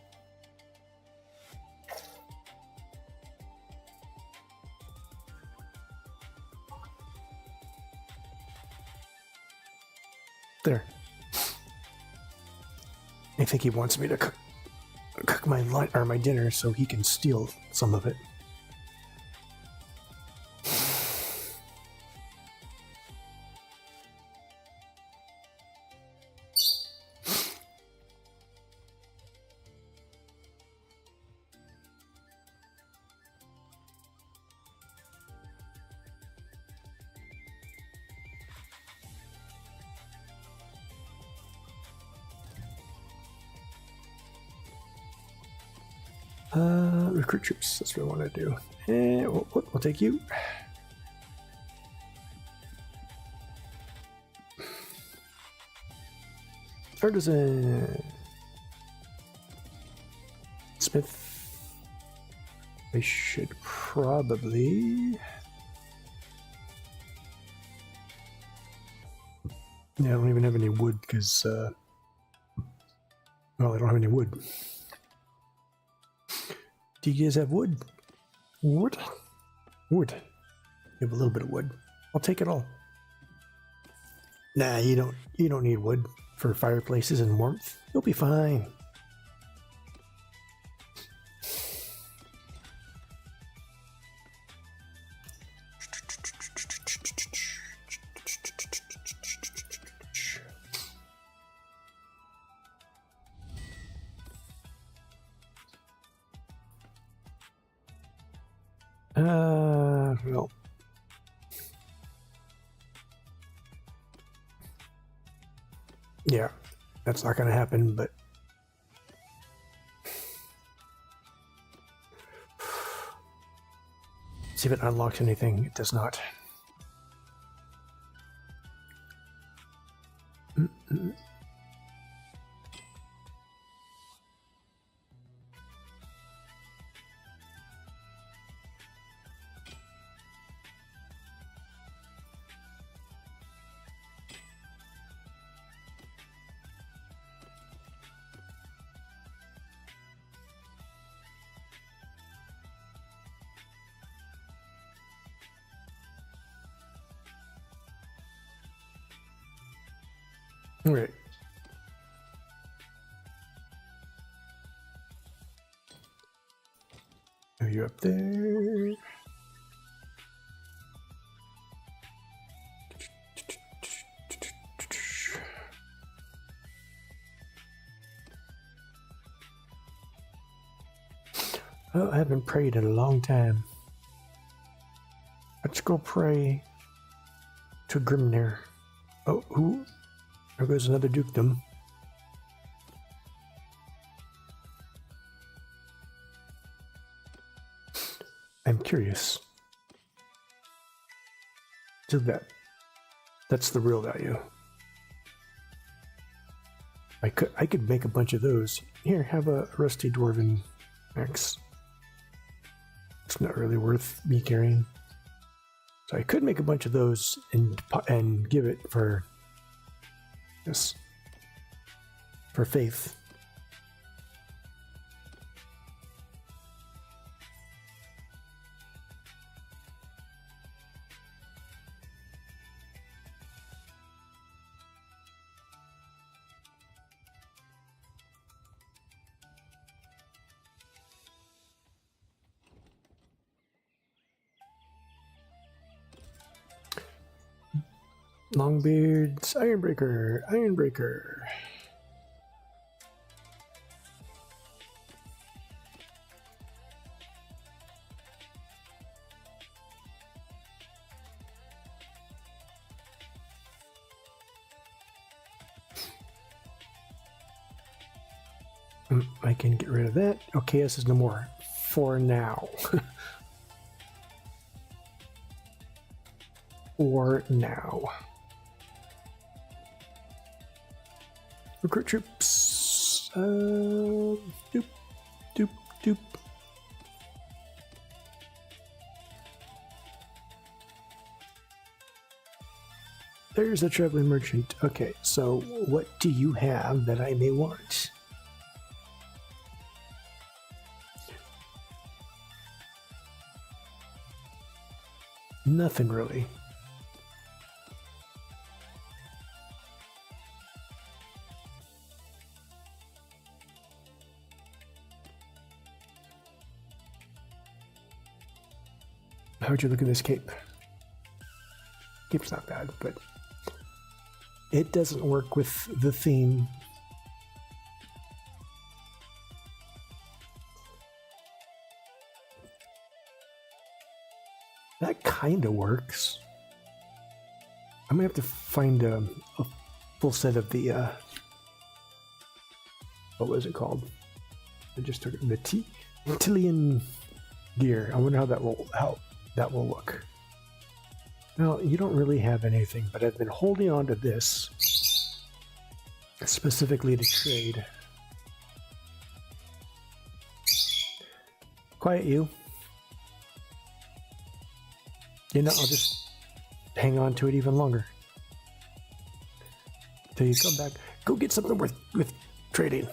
There. I think he wants me to cook my lunch or my dinner so he can steal some of it. Recruit troops, that's what I want to do. And we'll take you. Artisan. Smith. I should probably... Yeah, I don't even have any wood because, well, I don't have any wood. Do you guys have wood? Wood? Wood. You have a little bit of wood. I'll take it all. Nah, you don't need wood for fireplaces and warmth. You'll be fine. Well. Yeah, that's not going to happen, but see if it unlocks anything. It does not. All right. Are you up there? Oh, I haven't prayed in a long time. Let's go pray to Grimnir. Oh, who? There goes another dukedom. I'm curious. So that's the real value. I could make a bunch of those. Here, have a rusty dwarven axe. It's not really worth me carrying. So I could make a bunch of those and give it for this, for faith. Longbeard's Ironbreaker, Ironbreaker. I can get rid of that. Okay, this is no more for now. For now. Recruit troops. Doop, doop, doop. There's a traveling merchant. Okay, so what do you have that I may want? Nothing really. How'd you look at this cape? Cape's not bad, but it doesn't work with the theme. That kind of works. I might have to find a full set of the, what was it called? I just took it, the Tillian gear. I wonder how that will look. Well, you don't really have anything, but I've been holding on to this specifically to trade. Quiet you. You know, I'll just hang on to it even longer. Till you come back. Go get something with trading.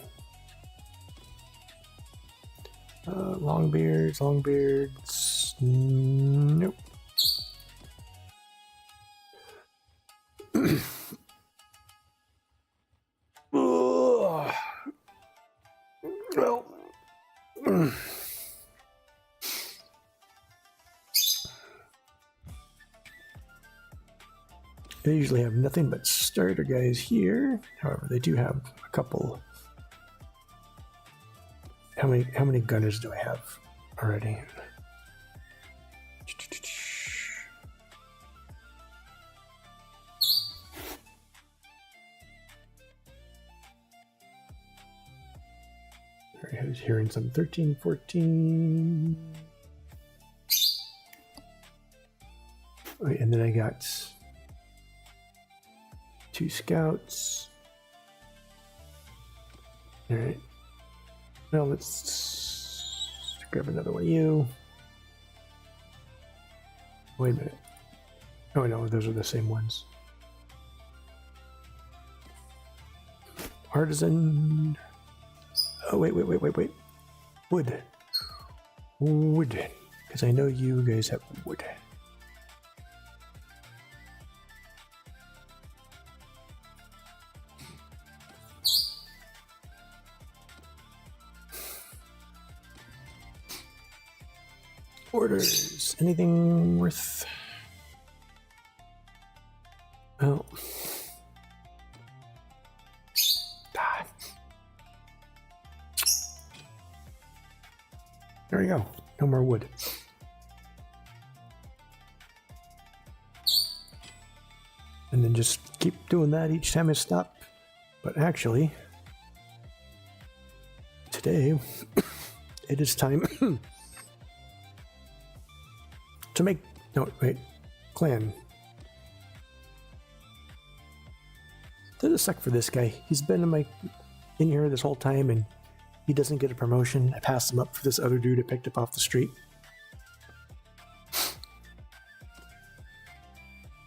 Longbeards. Nope. Well. They usually have nothing but starter guys here. However, they do have a couple. How many gunners do I have already? hearing some 13, 14. Right, and then I got 2 scouts. All right. Well, let's grab another one of you. Wait a minute. Oh, no, those are the same ones. Artisan. Oh, wait. Wood. Wood. Because I know you guys have wood. Orders. Anything worth... Oh. Ah. There we go. No more wood. And then just keep doing that each time I stop. But actually, today, it is time to make... No, wait. Clan. Did a sec for this guy. He's been in here this whole time and he doesn't get a promotion. I passed him up for this other dude I picked up off the street.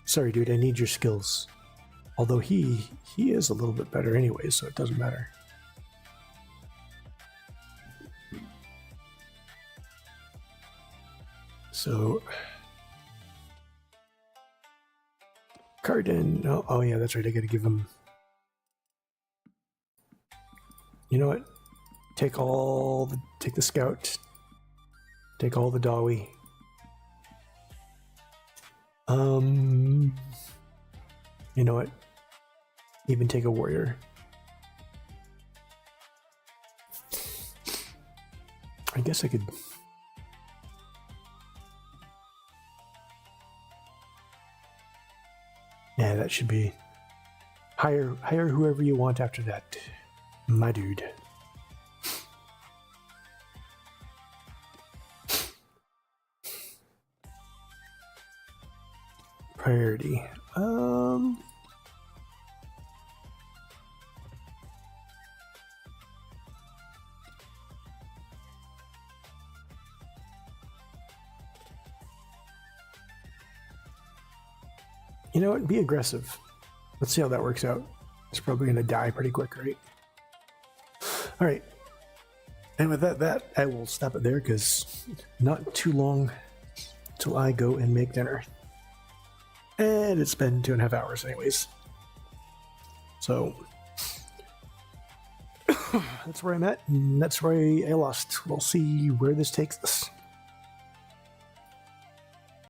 Sorry, dude, I need your skills. Although he is a little bit better anyway, so it doesn't matter. So... Cardin. Oh yeah, that's right. I gotta give him... You know what? Take the scout. Take all the Dawi. You know what? Even take a warrior. I guess I could... Yeah, that should be... Hire whoever you want after that, my dude. Priority. You know what? Be aggressive. Let's see how that works out. It's probably going to die pretty quick, right? All right. And with that, I will stop it there because not too long till I go and make dinner. And it's been 2.5 hours anyways. So that's where I'm at, and that's where I lost. We'll see where this takes us.